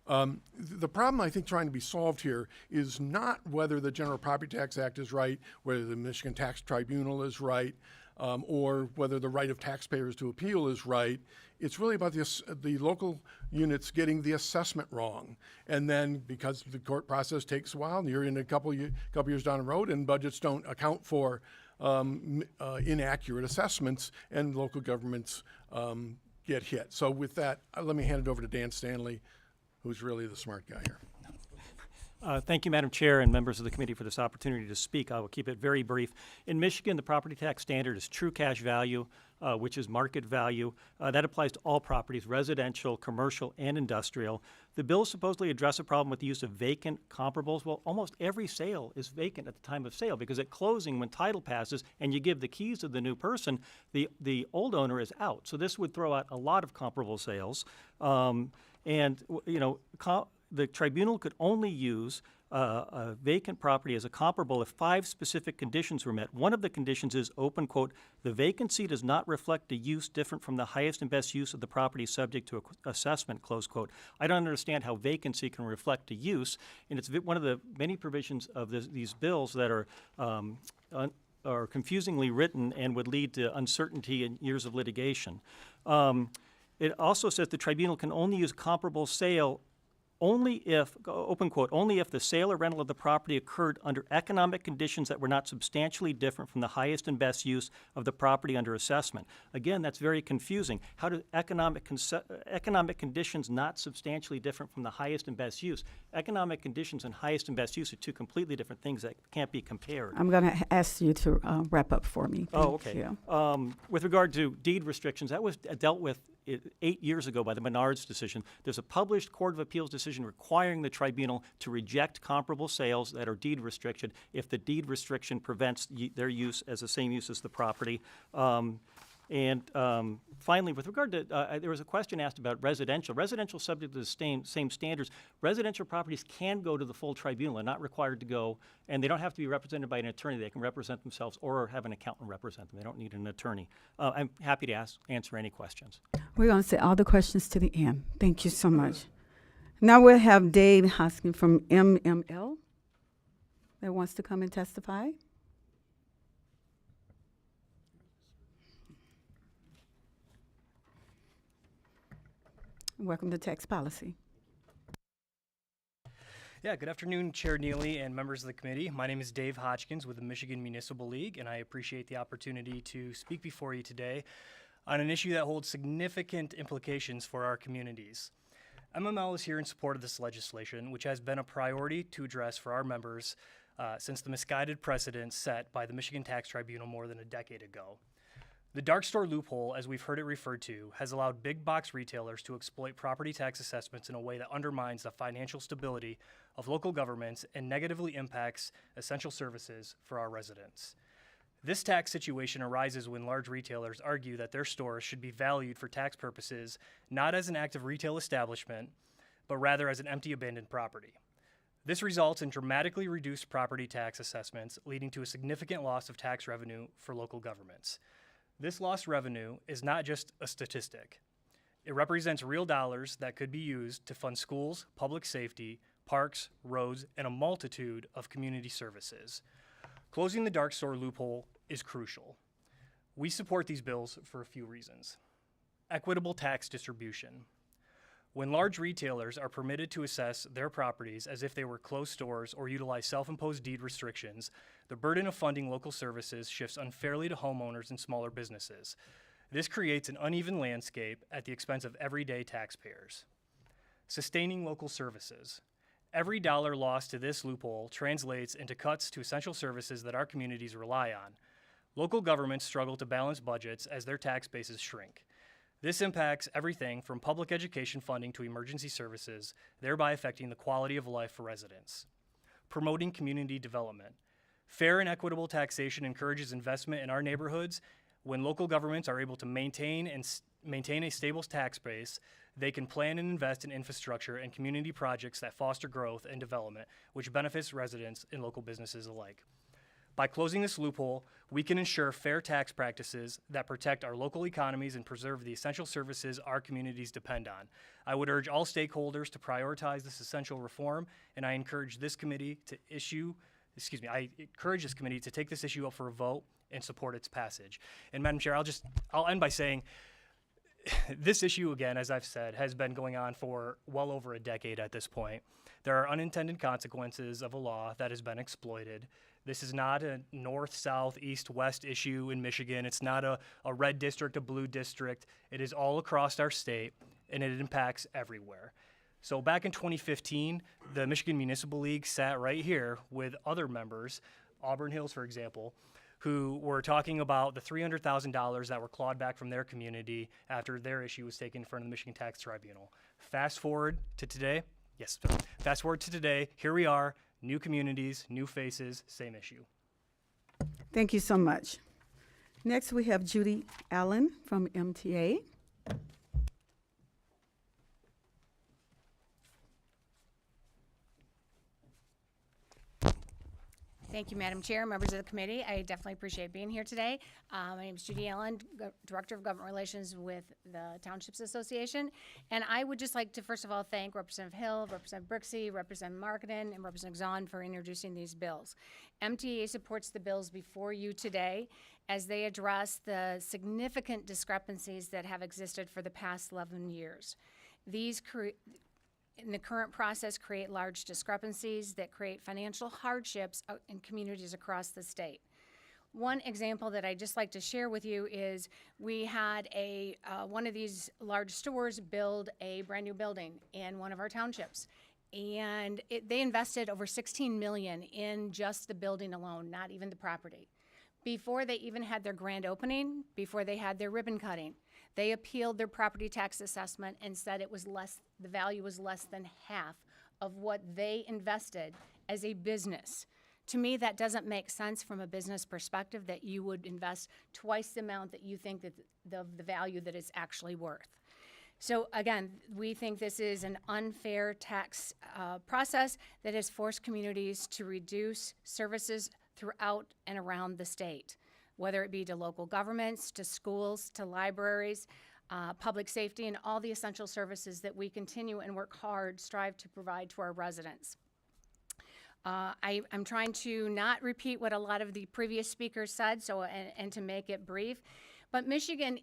The problem I think trying to be solved here is not whether the General Property Tax Act is right, whether the Michigan Tax Tribunal is right, or whether the right of taxpayers to appeal is right. It's really about the local units getting the assessment wrong. And then because the court process takes a while, and you're in a couple years down the road, and budgets don't account for inaccurate assessments, and local governments get hit. So with that, let me hand it over to Dan Stanley, who's really the smart guy here. Thank you, Madam Chair and members of the committee, for this opportunity to speak. I will keep it very brief. In Michigan, the property tax standard is true cash value, which is market value. That applies to all properties, residential, commercial, and industrial. The bill supposedly address a problem with the use of vacant comparables. Well, almost every sale is vacant at the time of sale, because at closing, when title passes and you give the keys to the new person, the old owner is out. So this would throw out a lot of comparable sales. The tribunal could only use a vacant property as a comparable if 5 specific conditions were met. One of the conditions is, open quote, the vacancy does not reflect a use different from the highest and best use of the property subject to assessment, close quote. I don't understand how vacancy can reflect a use, and it's one of the many provisions of these bills that are confusingly written and would lead to uncertainty and years of litigation. It also says the tribunal can only use comparable sale only if, open quote, only if the sale or rental of the property occurred under economic conditions that were not substantially different from the highest and best use of the property under assessment. Again, that's very confusing. How do economic conditions not substantially different from the highest and best use? Economic conditions and highest and best use are two completely different things that can't be compared. I'm going to ask you to wrap up for me. Oh, Thank okay. you. With regard to deed restrictions, that was dealt with 8 years ago by the Menards decision. There's a published Court of Appeals decision requiring the tribunal to reject comparable sales that are deed restricted if the deed restriction prevents their use as the same use as the property. Finally, with regard to, there was a question asked about residential. Residential subject to the same standards. Residential properties can go to the full tribunal. They're not required to go, and they don't have to be represented by an attorney. They can represent themselves or have an accountant represent them. They don't need an attorney. I'm happy to answer any questions. We're going to say all the questions to the end. Thank you so much. Now we'll have Dave Hoskin from MML that wants to come and testify. Welcome to Tax Policy. Yeah, good afternoon, Chair Neely and members of the committee. My name is Dave Hodgkins with the Michigan Municipal League, and I appreciate the opportunity to speak before you today on an issue that holds significant implications for our communities. MML is here in support of this legislation, which has been a priority to address for our members since the misguided precedent set by the Michigan Tax Tribunal more than a decade ago. The dark store loophole, as we've heard it referred to, has allowed big box retailers to exploit property tax assessments in a way that undermines the financial stability of local governments and negatively impacts essential services for our residents. This tax situation arises when large retailers argue that their stores should be valued for tax purposes not as an active retail establishment, but rather as an empty abandoned property. This results in dramatically reduced property tax assessments, leading to a significant loss of tax revenue for local governments. This lost revenue is not just a statistic. It represents real dollars that could be used to fund schools, public safety, parks, roads, and a multitude of community services. Closing the dark store loophole is crucial. We support these bills for a few reasons. Equitable tax distribution. When large retailers are permitted to assess their properties as if they were closed stores or utilize self-imposed deed restrictions, the burden of funding local services shifts unfairly to homeowners and smaller businesses. This creates an uneven landscape at the expense of everyday taxpayers. Sustaining local services. Every dollar lost to this loophole translates into cuts to essential services that our communities rely on. Local governments struggle to balance budgets as their tax bases shrink. This impacts everything from public education funding to emergency services, thereby affecting the quality of life for residents. Promoting community development. Fair and equitable taxation encourages investment in our neighborhoods. When local governments are able to maintain a stable tax base, they can plan and invest in infrastructure and community projects that foster growth and development, which benefits residents and local businesses alike. By closing this loophole, we can ensure fair tax practices that protect our local economies and preserve the essential services our communities depend on. I would urge all stakeholders to prioritize this essential reform, and I encourage this committee to take this issue up for a vote and support its passage. And Madam Chair, I'll end by saying this issue, again, as I've said, has been going on for well over a decade at this point. There are unintended consequences of a law that has been exploited. This is not a north, south, east, west issue in Michigan. It's not a red district, a blue district. It is all across our state, and it impacts everywhere. So back in 2015, the Michigan Municipal League sat right here with other members, Auburn Hills, for example, who were talking about the $300,000 that were clawed back from their community after their issue was taken in front of the Michigan Tax Tribunal. Fast forward to today, here we are, new communities, new faces, same issue. Thank you so much. Next, we have Judy Allen from MTA. Thank you, Madam Chair, members of the committee. I definitely appreciate being here today. My name is Judy Allen, Director of Government Relations with the Townships Association. And I would just like to, first of all, thank Representative Hill, Representative Brixey, Representative Markinen, and Representative Zahn for introducing these bills. MTA supports the bills before you today as they address the significant discrepancies that have existed for the past 11 years. in the current process create large discrepancies that create financial hardships in communities across the state. One example that I'd just like to share with you is we had one of these large stores build a brand new building in one of our townships. And they invested over $16 million in just the building alone, not even the property. Before they even had their grand opening, before they had their ribbon cutting, they appealed their property tax assessment and said the value was less than half of what they invested as a business. To me, that doesn't make sense from a business perspective, that you would invest twice the amount that you think that the value that it's actually worth. So again, we think this is an unfair tax process that has forced communities to reduce services throughout and around the state, whether it be to local governments, to schools, to libraries, public safety, and all the essential services that we continue and work hard, strive to provide to our residents. I'm trying to not repeat what a lot of the previous speakers said, and to make it brief, but Michigan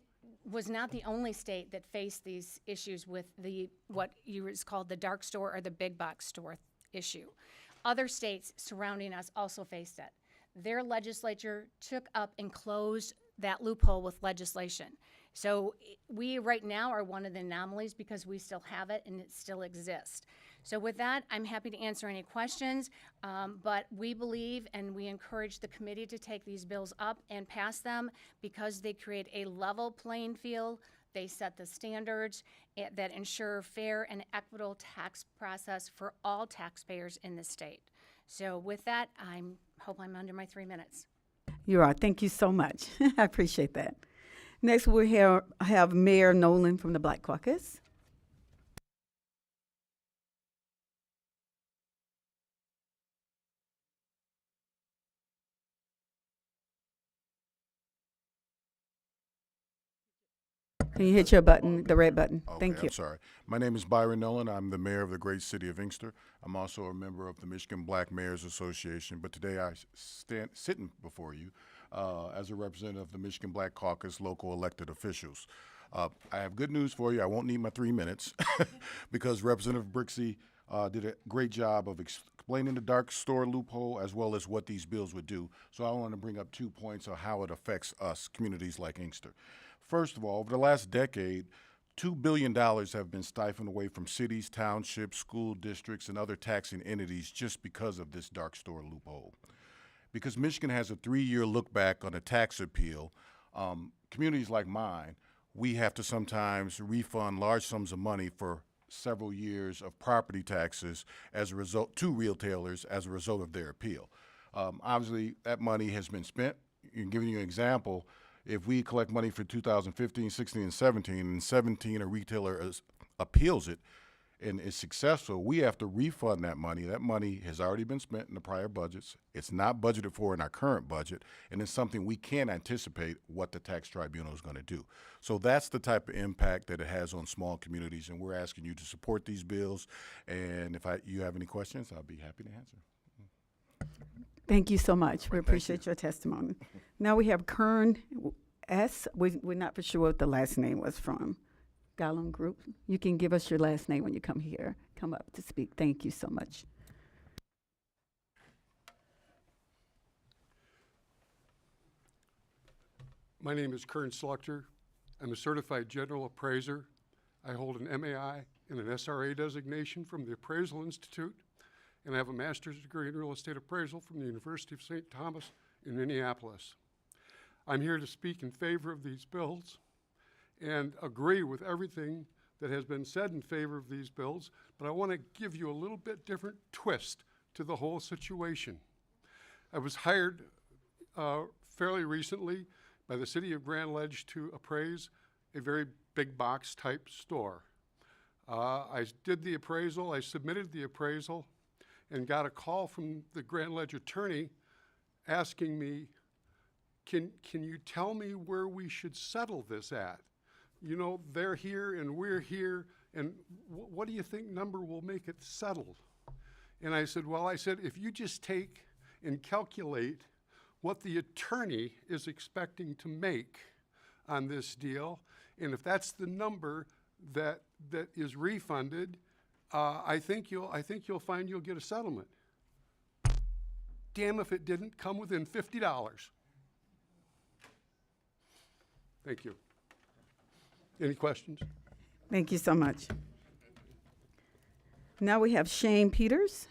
was not the only state that faced these issues with what is called the dark store or the big box store issue. Other states surrounding us also faced it. Their legislature took up and closed that loophole with legislation. So we right now are one of the anomalies because we still have it and it still exists. So with that, I'm happy to answer any questions, but we believe and we encourage the committee to take these bills up and pass them because they create a level playing field. They set the standards that ensure fair and equitable tax process for all taxpayers in the state. So with that, I hope I'm under my 3 minutes. You are. Thank you so much. I appreciate that. Next, we have Mayor Nolan from the Black Caucus. Can you hit your button, the red button? Okay, Thank you. I'm sorry. My name is Byron Nolan. I'm the mayor of the great city of Inkster. I'm also a member of the Michigan Black Mayors Association, but today I stand sitting before you as a representative of the Michigan Black Caucus local elected officials. I have good news for you. I won't need my 3 minutes because Representative Brixey did a great job of explaining the dark store loophole as well as what these bills would do. So I want to bring up 2 points on how it affects us, communities like Inkster. First of all, over the last decade, $2 billion have been siphoned away from cities, townships, school districts, and other taxing entities just because of this dark store loophole. Because Michigan has a 3-year look back on a tax appeal, communities like mine, we have to sometimes refund large sums of money for several years of property taxes as a result to retailers as a result of their appeal. Obviously, that money has been spent. Giving you an example, if we collect money for 2015, 16, and 17, and 17 a retailer appeals it and is successful, we have to refund that money. That money has already been spent in the prior budgets. It's not budgeted for in our current budget, and it's something we can't anticipate what the tax tribunal is going to do. So that's the type of impact that it has on small communities, and we're asking you to support these bills. And if you have any questions, I'll be happy to answer. Thank you so much. We Thank appreciate your testimony. Now we have Kern S. We're not for sure what the last name was from. Gollum Group. You can give us your last name when you come here. Come up to speak. Thank you so much. My name is Kern Slaughter. I'm a certified general appraiser. I hold an MAI and an SRA designation from the Appraisal Institute, and I have a master's degree in real estate appraisal from the University of St. Thomas in Minneapolis. I'm here to speak in favor of these bills and agree with everything that has been said in favor of these bills, but I want to give you a little bit different twist to the whole situation. I was hired fairly recently by the city of Grand Ledge to appraise a very big box type store. I did the appraisal, I submitted the appraisal, and got a call from the Grand Ledge attorney asking me, can you tell me where we should settle this at? You know, they're here and we're here, and what do you think number will make it settled? And I said, well, if you just take and calculate what the attorney is expecting to make on this deal, and if that's the number that is refunded, I think you'll find you'll get a settlement. Damn if it didn't come within $50. Thank you. Any questions? Thank you so much. Now we have Shane Peters.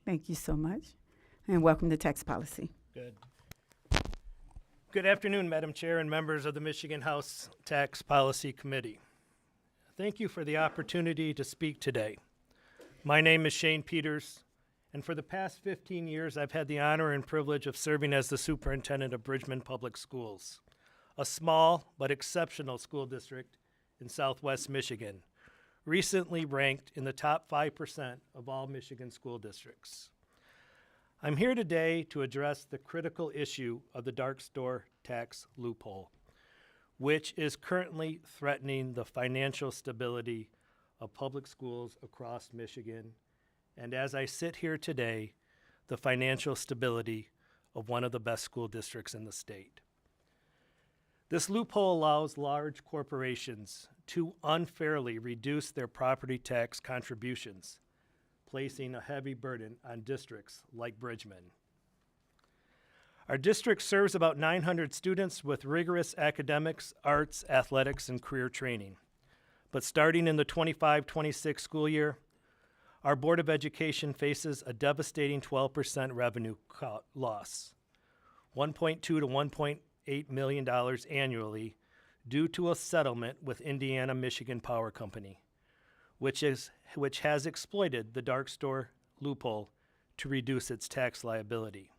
Thank you so much, and welcome to Tax Policy. Good afternoon, Madam Chair and members of the Michigan House Tax Policy Committee. Thank you for the opportunity to speak today. My name is Shane Peters, and for the past 15 years, I've had the honor and privilege of serving as the superintendent of Bridgman Public Schools, a small but exceptional school district in Southwest Michigan, recently ranked in the top 5% of all Michigan school districts. I'm here today to address the critical issue of the dark store tax loophole, which is currently threatening the financial stability of public schools across Michigan, and as I sit here today, the financial stability of one of the best school districts in the state. This loophole allows large corporations to unfairly reduce their property tax contributions, placing a heavy burden on districts like Bridgman. Our district serves about 900 students with rigorous academics, arts, athletics, and career training. But starting in the 25-26 school year, our Board of Education faces a devastating 12% revenue loss, $1.2 to $1.8 million annually, due to a settlement with Indiana Michigan Power Company, which has exploited the dark store loophole to reduce its tax liability.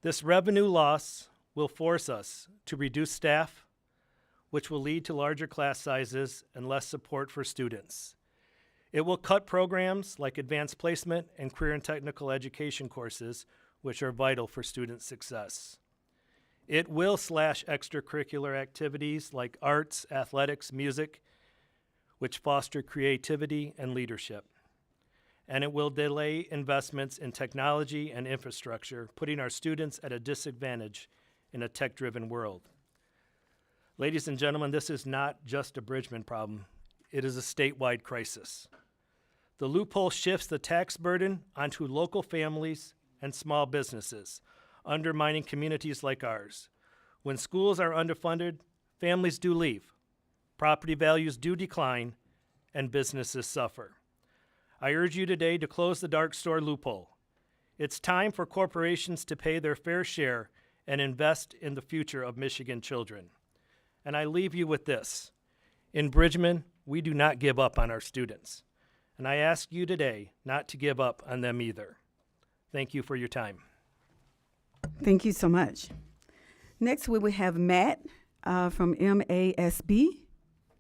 This revenue loss will force us to reduce staff, which will lead to larger class sizes and less support for students. It will cut programs like advanced placement and career and technical education courses, which are vital for student success. It will slash extracurricular activities like arts, athletics, music, which foster creativity and leadership. And it will delay investments in technology and infrastructure, putting our students at a disadvantage in a tech-driven world. Ladies and gentlemen, this is not just a Bridgman problem. It is a statewide crisis. The loophole shifts the tax burden onto local families and small businesses, undermining communities like ours. When schools are underfunded, families do leave, property values do decline, and businesses suffer. I urge you today to close the dark store loophole. It's time for corporations to pay their fair share and invest in the future of Michigan children. And I leave you with this. In Bridgman, we do not give up on our students. And I ask you today not to give up on them either. Thank you for your time. Thank you so much. Next, we will have Matt from MASB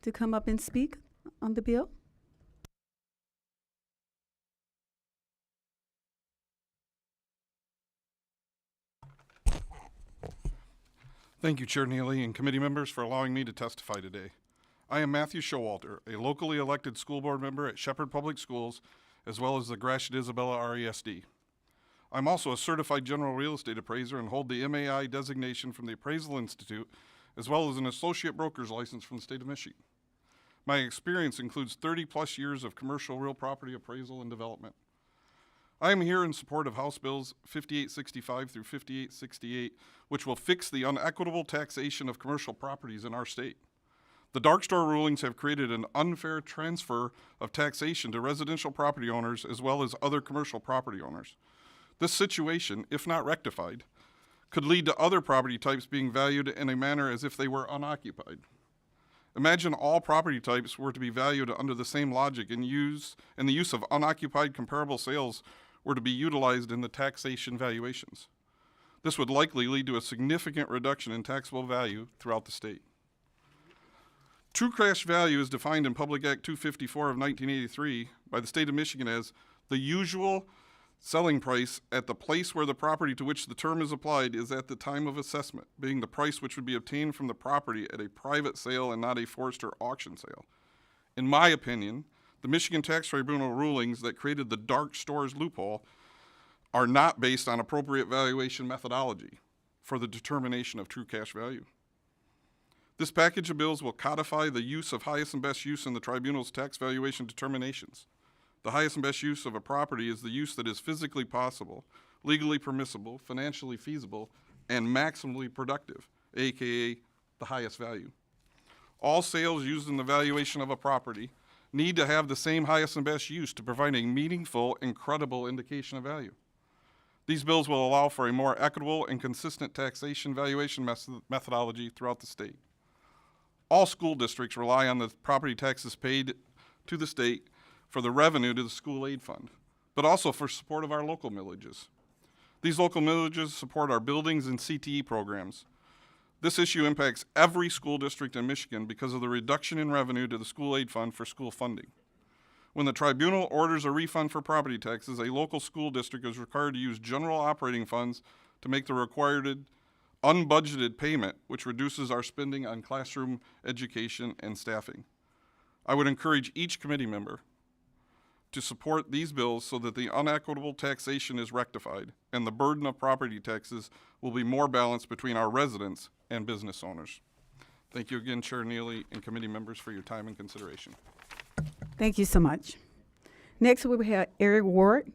to come up and speak on the bill. Thank you, Chair Neely and committee members, for allowing me to testify today. I am Matthew Showalter, a locally elected school board member at Shepherd Public Schools, as well as the Gratiot Isabella RESD. I'm also a certified general real estate appraiser and hold the MAI designation from the Appraisal Institute, as well as an associate broker's license from the state of Michigan. My experience includes 30-plus years of commercial real property appraisal and development. I am here in support of House Bills 5865 through 5868, which will fix the unequitable taxation of commercial properties in our state. The dark store rulings have created an unfair transfer of taxation to residential property owners as well as other commercial property owners. This situation, if not rectified, could lead to other property types being valued in a manner as if they were unoccupied. Imagine all property types were to be valued under the same logic and the use of unoccupied comparable sales were to be utilized in the taxation valuations. This would likely lead to a significant reduction in taxable value throughout the state. True cash value is defined in Public Act 254 of 1983 by the state of Michigan as the usual selling price at the place where the property to which the term is applied is at the time of assessment, being the price which would be obtained from the property at a private sale and not a forced or auction sale. In my opinion, the Michigan Tax Tribunal rulings that created the dark stores loophole are not based on appropriate valuation methodology for the determination of true cash value. This package of bills will codify the use of highest and best use in the tribunal's tax valuation determinations. The highest and best use of a property is the use that is physically possible, legally permissible, financially feasible, and maximally productive, aka the highest value. All sales used in the valuation of a property need to have the same highest and best use to provide a meaningful and credible indication of value. These bills will allow for a more equitable and consistent taxation valuation methodology throughout the state. All school districts rely on the property taxes paid to the state for the revenue to the school aid fund, but also for support of our local millages. These local millages support our buildings and CTE programs. This issue impacts every school district in Michigan because of the reduction in revenue to the school aid fund for school funding. When the tribunal orders a refund for property taxes, a local school district is required to use general operating funds to make the required unbudgeted payment, which reduces our spending on classroom education and staffing. I would encourage each committee member to support these bills so that the unequitable taxation is rectified and the burden of property taxes will be more balanced between our residents and business owners. Thank you again, Chair Neely and committee members, for your time and consideration. Thank you so much. Next, we will have Eric Ward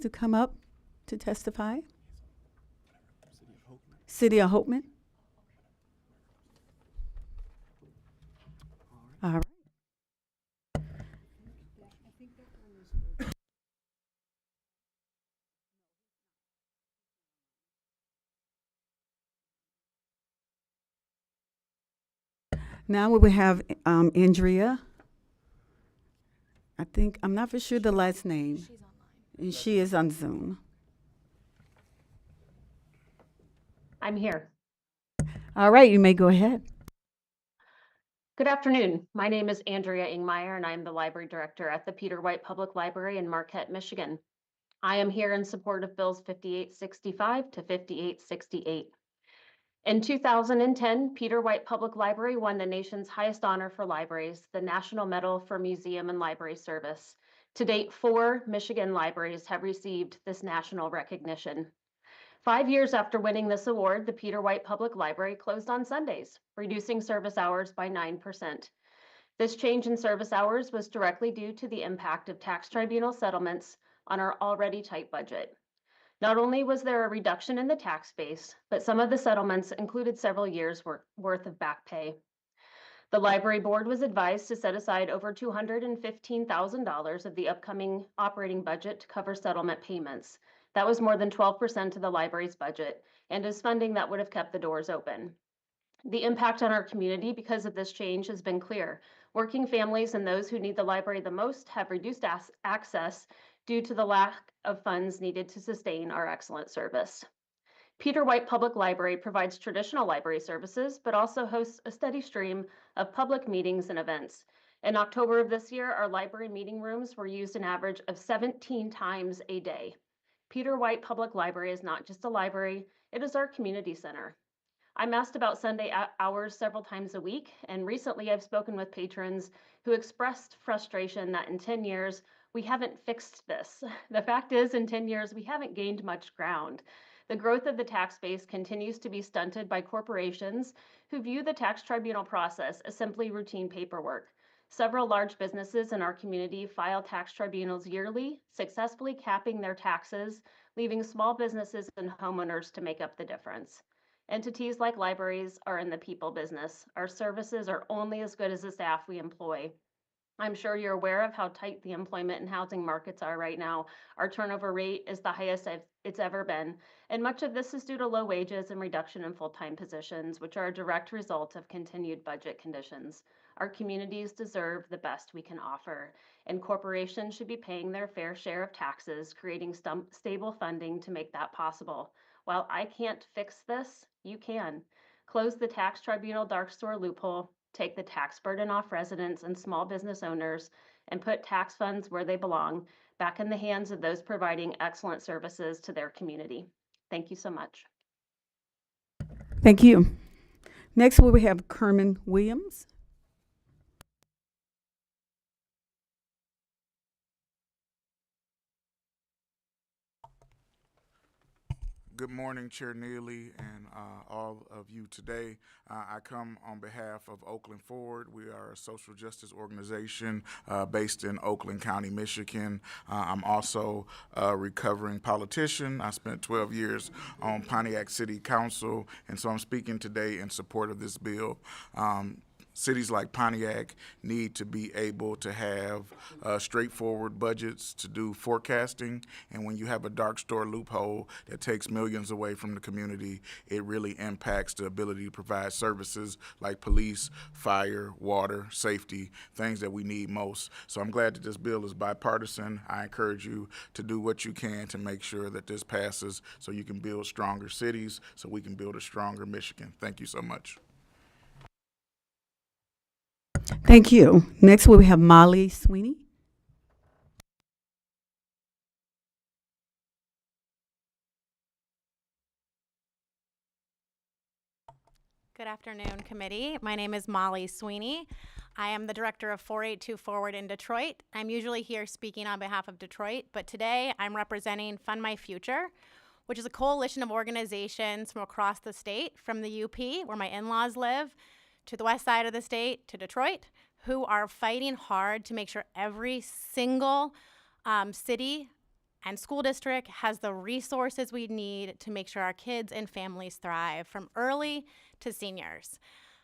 to come up to testify. City of Hopeman. All right. Now we will have Andrea. I'm not for sure the last name. She's online. And she is on Zoom. I'm here. All right, you may go ahead. Good afternoon. My name is Andrea Ingmeyer, and I'm the library director at the Peter White Public Library in Marquette, Michigan. I am here in support of Bills 5865 to 5868. In 2010, Peter White Public Library won the nation's highest honor for libraries, the National Medal for Museum and Library Service. To date, 4 Michigan libraries have received this national recognition. 5 years after winning this award, the Peter White Public Library closed on Sundays, reducing service hours by 9%. This change in service hours was directly due to the impact of tax tribunal settlements on our already tight budget. Not only was there a reduction in the tax base, but some of the settlements included several years' worth of back pay. The library board was advised to set aside over $215,000 of the upcoming operating budget to cover settlement payments. That was more than 12% of the library's budget and is funding that would have kept the doors open. The impact on our community because of this change has been clear. Working families and those who need the library the most have reduced access due to the lack of funds needed to sustain our excellent service. Peter White Public Library provides traditional library services, but also hosts a steady stream of public meetings and events. In October of this year, our library meeting rooms were used an average of 17 times a day. Peter White Public Library is not just a library, it is our community center. I'm asked about Sunday hours several times a week, and recently I've spoken with patrons who expressed frustration that in 10 years, we haven't fixed this. The fact is, in 10 years, we haven't gained much ground. The growth of the tax base continues to be stunted by corporations who view the tax tribunal process as simply routine paperwork. Several large businesses in our community file tax tribunals yearly, successfully capping their taxes, leaving small businesses and homeowners to make up the difference. Entities like libraries are in the people business. Our services are only as good as the staff we employ. I'm sure you're aware of how tight the employment and housing markets are right now. Our turnover rate is the highest it's ever been, and much of this is due to low wages and reduction in full-time positions, which are a direct result of continued budget conditions. Our communities deserve the best we can offer, and corporations should be paying their fair share of taxes, creating stable funding to make that possible. While I can't fix this, you can. Close the tax tribunal dark store loophole, take the tax burden off residents and small business owners, and put tax funds where they belong, back in the hands of those providing excellent services to their community. Thank you so much. Thank you. Next, we will have Kerman Williams. Good morning, Chair Neely and all of you today. I come on behalf of Oakland Forward. We are a social justice organization based in Oakland County, Michigan. I'm also a recovering politician. I spent 12 years on Pontiac City Council, and so I'm speaking today in support of this bill. Cities like Pontiac need to be able to have straightforward budgets to do forecasting, and when you have a dark store loophole that takes millions away from the community, it really impacts the ability to provide services like police, fire, water, safety, things that we need most. So I'm glad that this bill is bipartisan. I encourage you to do what you can to make sure that this passes so you can build stronger cities, so we can build a stronger Michigan. Thank you so much. Thank you. Next, we have Molly Sweeney. Good afternoon, committee. My name is Molly Sweeney. I am the director of 482 Forward in Detroit. I'm usually here speaking on behalf of Detroit, but today I'm representing Fund My Future, which is a coalition of organizations from across the state, from the UP, where my in-laws live, to the west side of the state, to Detroit, who are fighting hard to make sure every single city and school district has the resources we need to make sure our kids and families thrive, from early to seniors.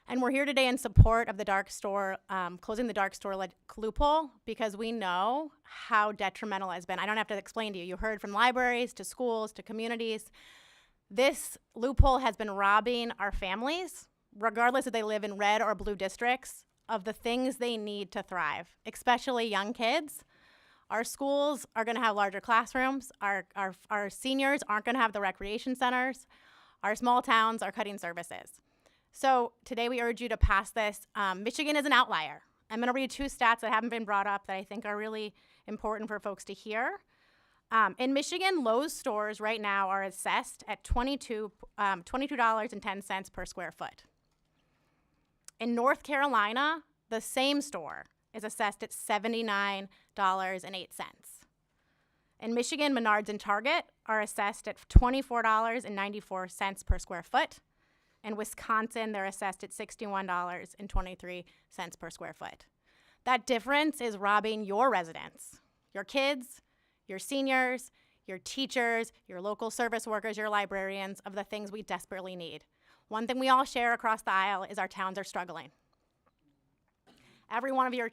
And we're here today in support of the dark store, closing the dark store loophole, because we know how detrimental it has been. I don't have to explain to you. You heard from libraries to schools to communities. This loophole has been robbing our families, regardless if they live in red or blue districts, of the things they need to thrive, especially young kids. Our schools are going to have larger classrooms. Our seniors aren't going to have the recreation centers. Our small towns are cutting services. So today we urge you to pass this. Michigan is an outlier. I'm going to read two stats that haven't been brought up that I think are really important for folks to hear. In Michigan, Lowe's stores right now are assessed at $22.10 per square foot. In North Carolina, the same store is assessed at $79.08. In Michigan, Menards and Target are assessed at $24.94 per square foot. In Wisconsin, they're assessed at $61.23 per square foot. That difference is robbing your residents, your kids, your seniors, your teachers, your local service workers, your librarians, of the things we desperately need. One thing we all share across the aisle is our towns are struggling. Every one of you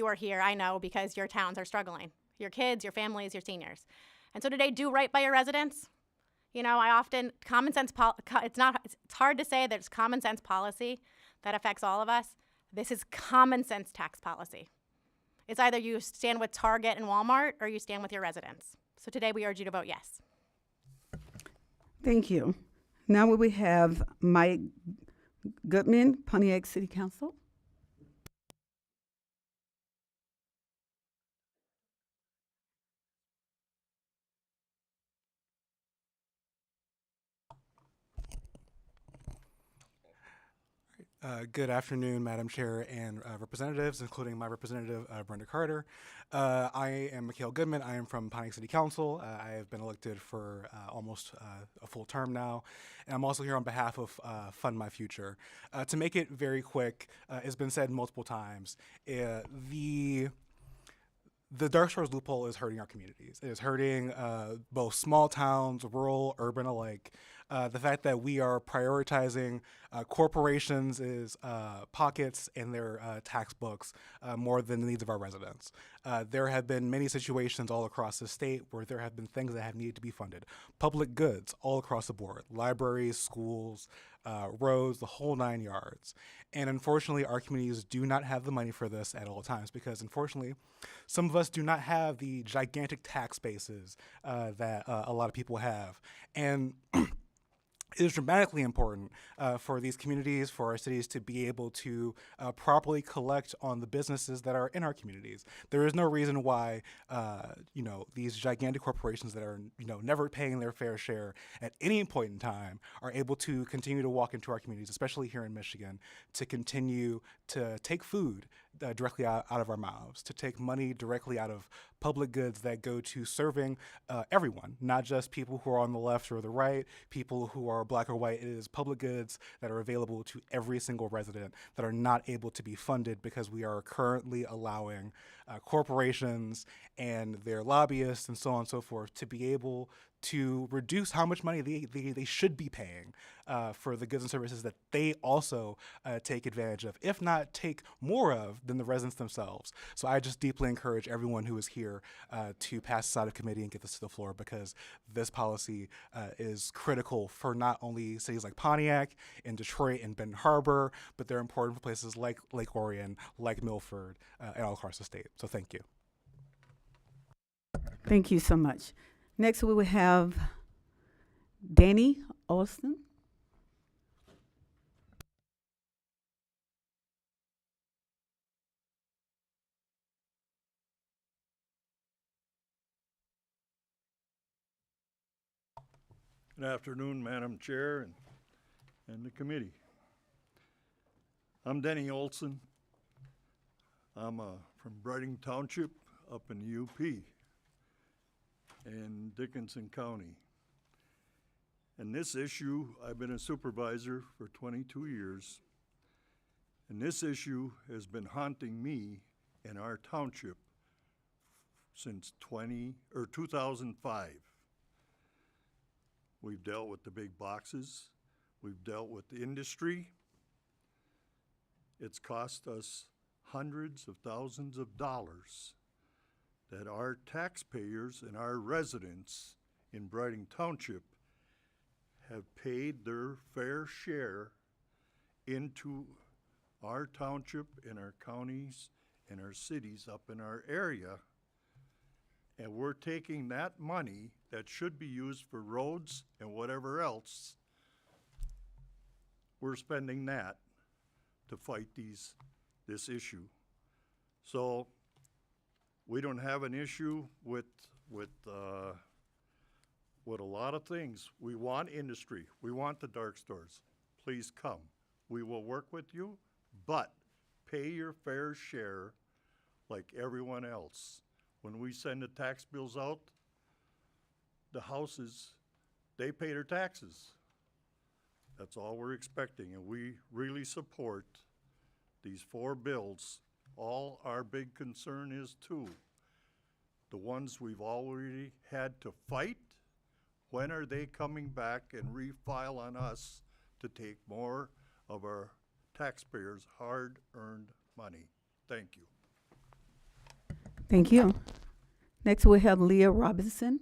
are here, I know, because your towns are struggling. Your kids, your families, your seniors. And so today, do right by your residents. You know, it's hard to say that it's common sense policy that affects all of us. This is common sense tax policy. It's either you stand with Target and Walmart or you stand with your residents. So today we urge you to vote yes. Thank you. Now we have Mike Goodman, Pontiac City Council. Good afternoon, Madam Chair and representatives, including my representative, Brenda Carter. I am Mikhail Goodman. I am from Pontiac City Council. I have been elected for almost a full term now. And I'm also here on behalf of Fund My Future. To make it very quick, it's been said multiple times, the dark stores loophole is hurting our communities. It is hurting both small towns, rural, urban alike. The fact that we are prioritizing corporations' pockets and their tax books more than the needs of our residents. There have been many situations all across the state where there have been things that have needed to be funded. Public goods all across the board, libraries, schools, roads, the whole 9 yards. And unfortunately, our communities do not have the money for this at all times because unfortunately, some of us do not have the gigantic tax bases that a lot of people have. And it is dramatically important for these communities, for our cities to be able to properly collect on the businesses that are in our communities. There is no reason why, these gigantic corporations that are, never paying their fair share at any point in time are able to continue to walk into our communities, especially here in Michigan, to continue to take food directly out of our mouths, to take money directly out of public goods that go to serving everyone, not just people who are on the left or the right, people who are black or white. It is public goods that are available to every single resident that are not able to be funded because we are currently allowing corporations and their lobbyists and so on and so forth to be able to reduce how much money they should be paying for the goods and services that they also take advantage of, if not take more of than the residents themselves. So I just deeply encourage everyone who is here to pass this out of committee and get this to the floor, because this policy is critical for not only cities like Pontiac and Detroit and Benton Harbor, but they're important for places like Lake Orion, like Milford, and all across the state. So thank you. Thank you so much. Next, we will have Danny Olson. Good afternoon, Madam Chair and the committee. I'm Denny Olson. I'm from Brighton Township up in the UP in Dickinson County. And this issue, I've been a supervisor for 22 years, and this issue has been haunting me in our township since 2005. We've dealt with the big boxes, we've dealt with the industry. It's cost us hundreds of thousands of dollars that our taxpayers and our residents in Brighton Township have paid their fair share into our township and our counties and our cities up in our area. And we're taking that money that should be used for roads and whatever else, we're spending that to fight this issue. So we don't have an issue with a lot of things. We want industry. We want the dark stores. Please come. We will work with you, but pay your fair share like everyone else. When we send the tax bills out, the houses, they pay their taxes. That's all we're expecting, and we really support these 4 bills. All our big concern is 2. The ones we've already had to fight, when are they coming back and refile on us to take more of our taxpayers' hard-earned money? Thank you. Thank you. Next, we have Leah Robinson.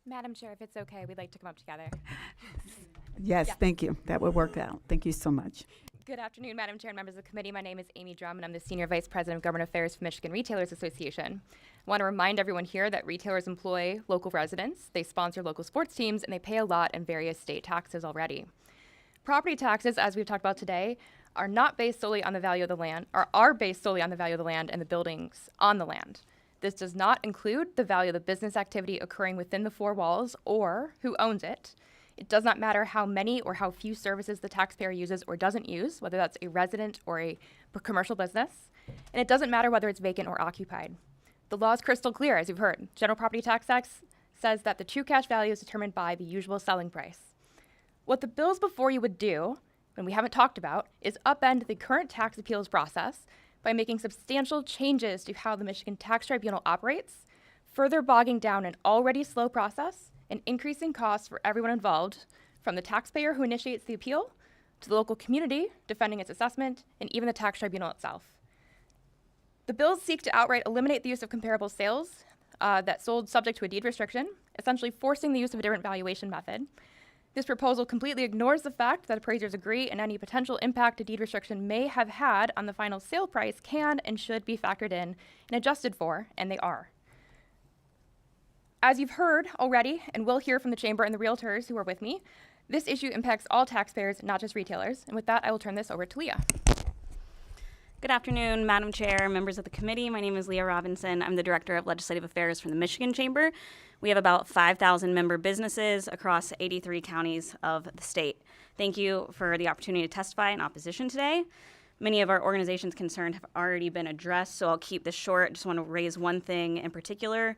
Madam Chair, if it's okay, we'd like to come up together. Yes, Yeah. thank you. That would work out. Thank you so much. Good afternoon, Madam Chair and members of the committee. My name is Amy Drum, and I'm the Senior Vice President of Government Affairs for Michigan Retailers Association. I want to remind everyone here that retailers employ local residents, they sponsor local sports teams, and they pay a lot in various state taxes already. Property taxes, as we've talked about today, are not based solely on the value of the land, or are based solely on the value of the land and the buildings on the land. This does not include the value of the business activity occurring within the 4 walls or who owns it. It does not matter how many or how few services the taxpayer uses or doesn't use, whether that's a resident or a commercial business. And it doesn't matter whether it's vacant or occupied. The law is crystal clear, as you've heard. General Property Tax Act says that the true cash value is determined by the usual selling price. What the bills before you would do, and we haven't talked about, is upend the current tax appeals process by making substantial changes to how the Michigan Tax Tribunal operates, further bogging down an already slow process and increasing costs for everyone involved, from the taxpayer who initiates the appeal to the local community defending its assessment, and even the tax tribunal itself. The bills seek to outright eliminate the use of comparable sales that sold subject to a deed restriction, essentially forcing the use of a different valuation method. This proposal completely ignores the fact that appraisers agree and any potential impact a deed restriction may have had on the final sale price can and should be factored in and adjusted for, and they are. As you've heard already, and will hear from the Chamber and the realtors who are with me, this issue impacts all taxpayers, not just retailers. And with that, I will turn this over to Leah. Good afternoon, Madam Chair, members of the committee. My name is Leah Robinson. I'm the Director of Legislative Affairs from the Michigan Chamber. We have about 5,000 member businesses across 83 counties of the state. Thank you for the opportunity to testify in opposition today. Many of our organization's concerns have already been addressed, so I'll keep this short. Just want to raise one thing in particular.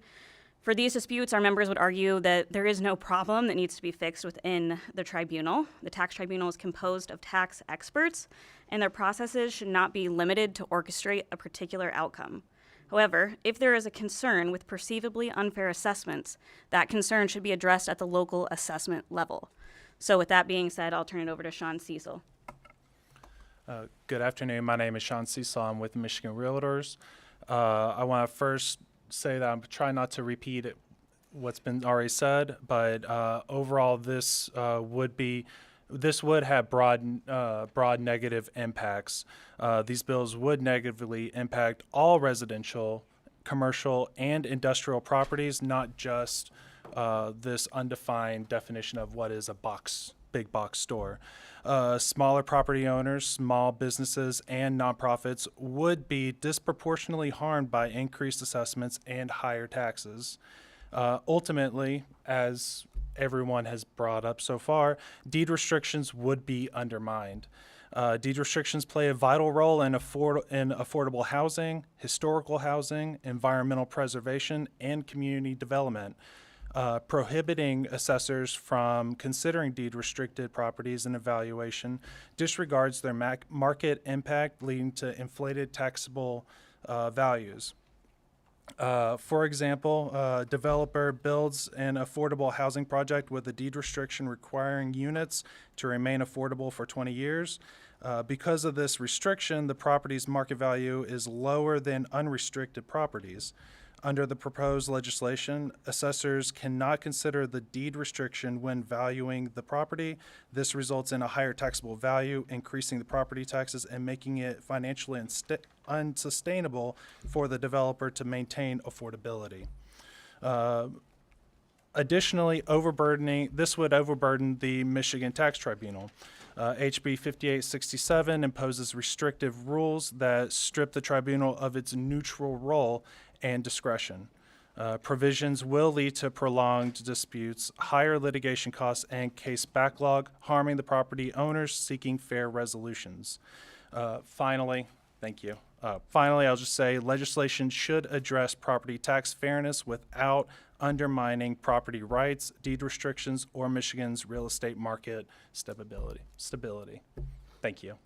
For these disputes, our members would argue that there is no problem that needs to be fixed within the tribunal. The tax tribunal is composed of tax experts, and their processes should not be limited to orchestrate a particular outcome. However, if there is a concern with perceivably unfair assessments, that concern should be addressed at the local assessment level. So with that being said, I'll turn it over to Sean Cecil. Good afternoon. My name is Sean Cecil. I'm with Michigan Realtors. I want to first say that I'm trying not to repeat what's been already said, but overall, this would have broad negative impacts. These bills would negatively impact all residential, commercial, and industrial properties, not just this undefined definition of what is a big box store. Smaller property owners, small businesses, and nonprofits would be disproportionately harmed by increased assessments and higher taxes. Ultimately, as everyone has brought up so far, deed restrictions would be undermined. Deed restrictions play a vital role in affordable housing, historical housing, environmental preservation, and community development. Prohibiting assessors from considering deed-restricted properties in evaluation disregards their market impact, leading to inflated taxable values. For example, a developer builds an affordable housing project with a deed restriction requiring units to remain affordable for 20 years. Because of this restriction, the property's market value is lower than unrestricted properties. Under the proposed legislation, assessors cannot consider the deed restriction when valuing the property. This results in a higher taxable value, increasing the property taxes and making it financially unsustainable for the developer to maintain affordability. Additionally, this would overburden the Michigan Tax Tribunal. HB 5867 imposes restrictive rules that strip the tribunal of its neutral role and discretion. Provisions will lead to prolonged disputes, higher litigation costs, and case backlog, harming the property owners seeking fair resolutions. Finally, thank you. Finally, I'll just say legislation should address property tax fairness without undermining property rights, deed restrictions, or Michigan's real estate market stability. Thank you.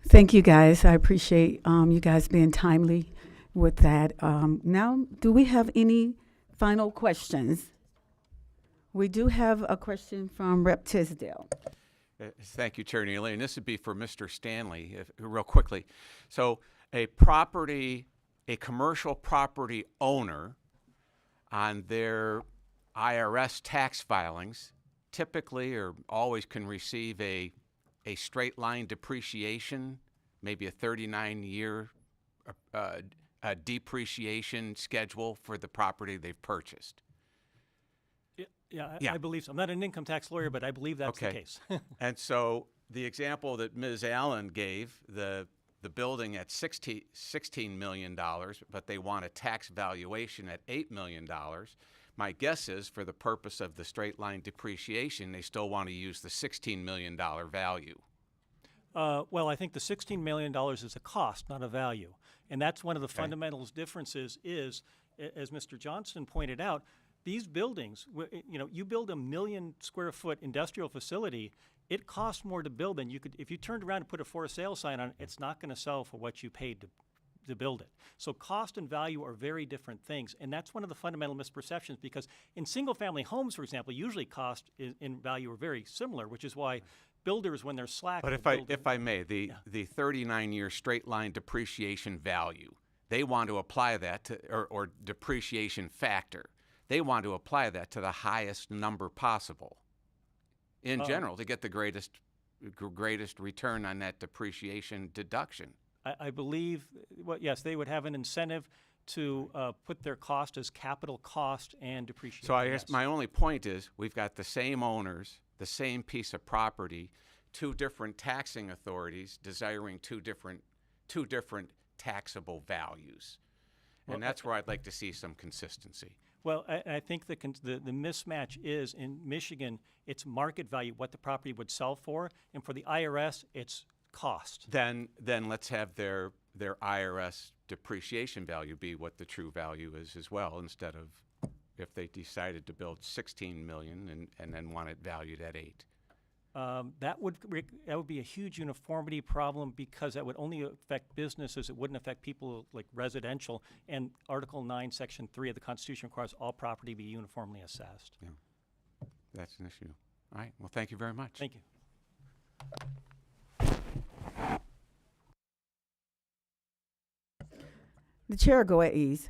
Thank you, guys. I appreciate you guys being timely with that. Now, do we have any final questions? We do have a question from Rep. Tisdale. Thank you, Chair Neely. And this would be for Mr. Stanley, real quickly. So a commercial property owner on their IRS tax filings typically or always can receive a straight line depreciation, maybe a 39-year depreciation schedule for the property they've purchased. I believe so. I'm not an income tax lawyer, but I believe that's the case. And so the example that Ms. Allen gave, the building at $16 million, but they want a tax valuation at $8 million, my guess is for the purpose of the straight line depreciation, they still want to use the $16 million value. Well, I think the $16 million is a cost, not a value. And that's one of the fundamental differences is, as Mr. Johnston pointed out, these buildings, you build a 1 million square foot industrial facility, it costs more to build than you could, if you turned around and put a for sale sign on it, it's not going to sell for what you paid to build it. So cost and value are very different things. And that's one of the fundamental misperceptions because in single family homes, for example, usually cost and value are very similar, which is why builders, when they're slack. But if I may, the 39-year straight line depreciation value, they want to apply that to, or depreciation factor, they want to apply that to the highest number possible in general to get the greatest return on that depreciation deduction. I believe, yes, they would have an incentive to put their cost as capital cost and depreciation. So I guess my only point is we've got the same owners, the same piece of property, two different taxing authorities desiring two different two different taxable values. Well, And that's where I'd like to see some consistency. Well, I think the mismatch is in Michigan, it's market value, what the property would sell for, and for the IRS, it's cost. Then let's have their IRS depreciation value be what the true value is as well, instead of if they decided to build 16 million and then want it valued at 8. That would be a huge uniformity problem because that would only affect businesses. It wouldn't affect people like residential. And Article 9, Section 3 of the Constitution requires all property be uniformly assessed. Yeah, that's an issue. All right. Well, thank you very much. Thank you. The chair go at ease.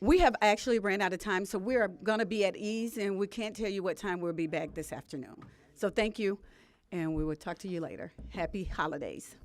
We have actually ran out of time, so we are going to be at ease, and we can't tell you what time we'll be back this afternoon. So thank you, and we will talk to you later. Happy holidays.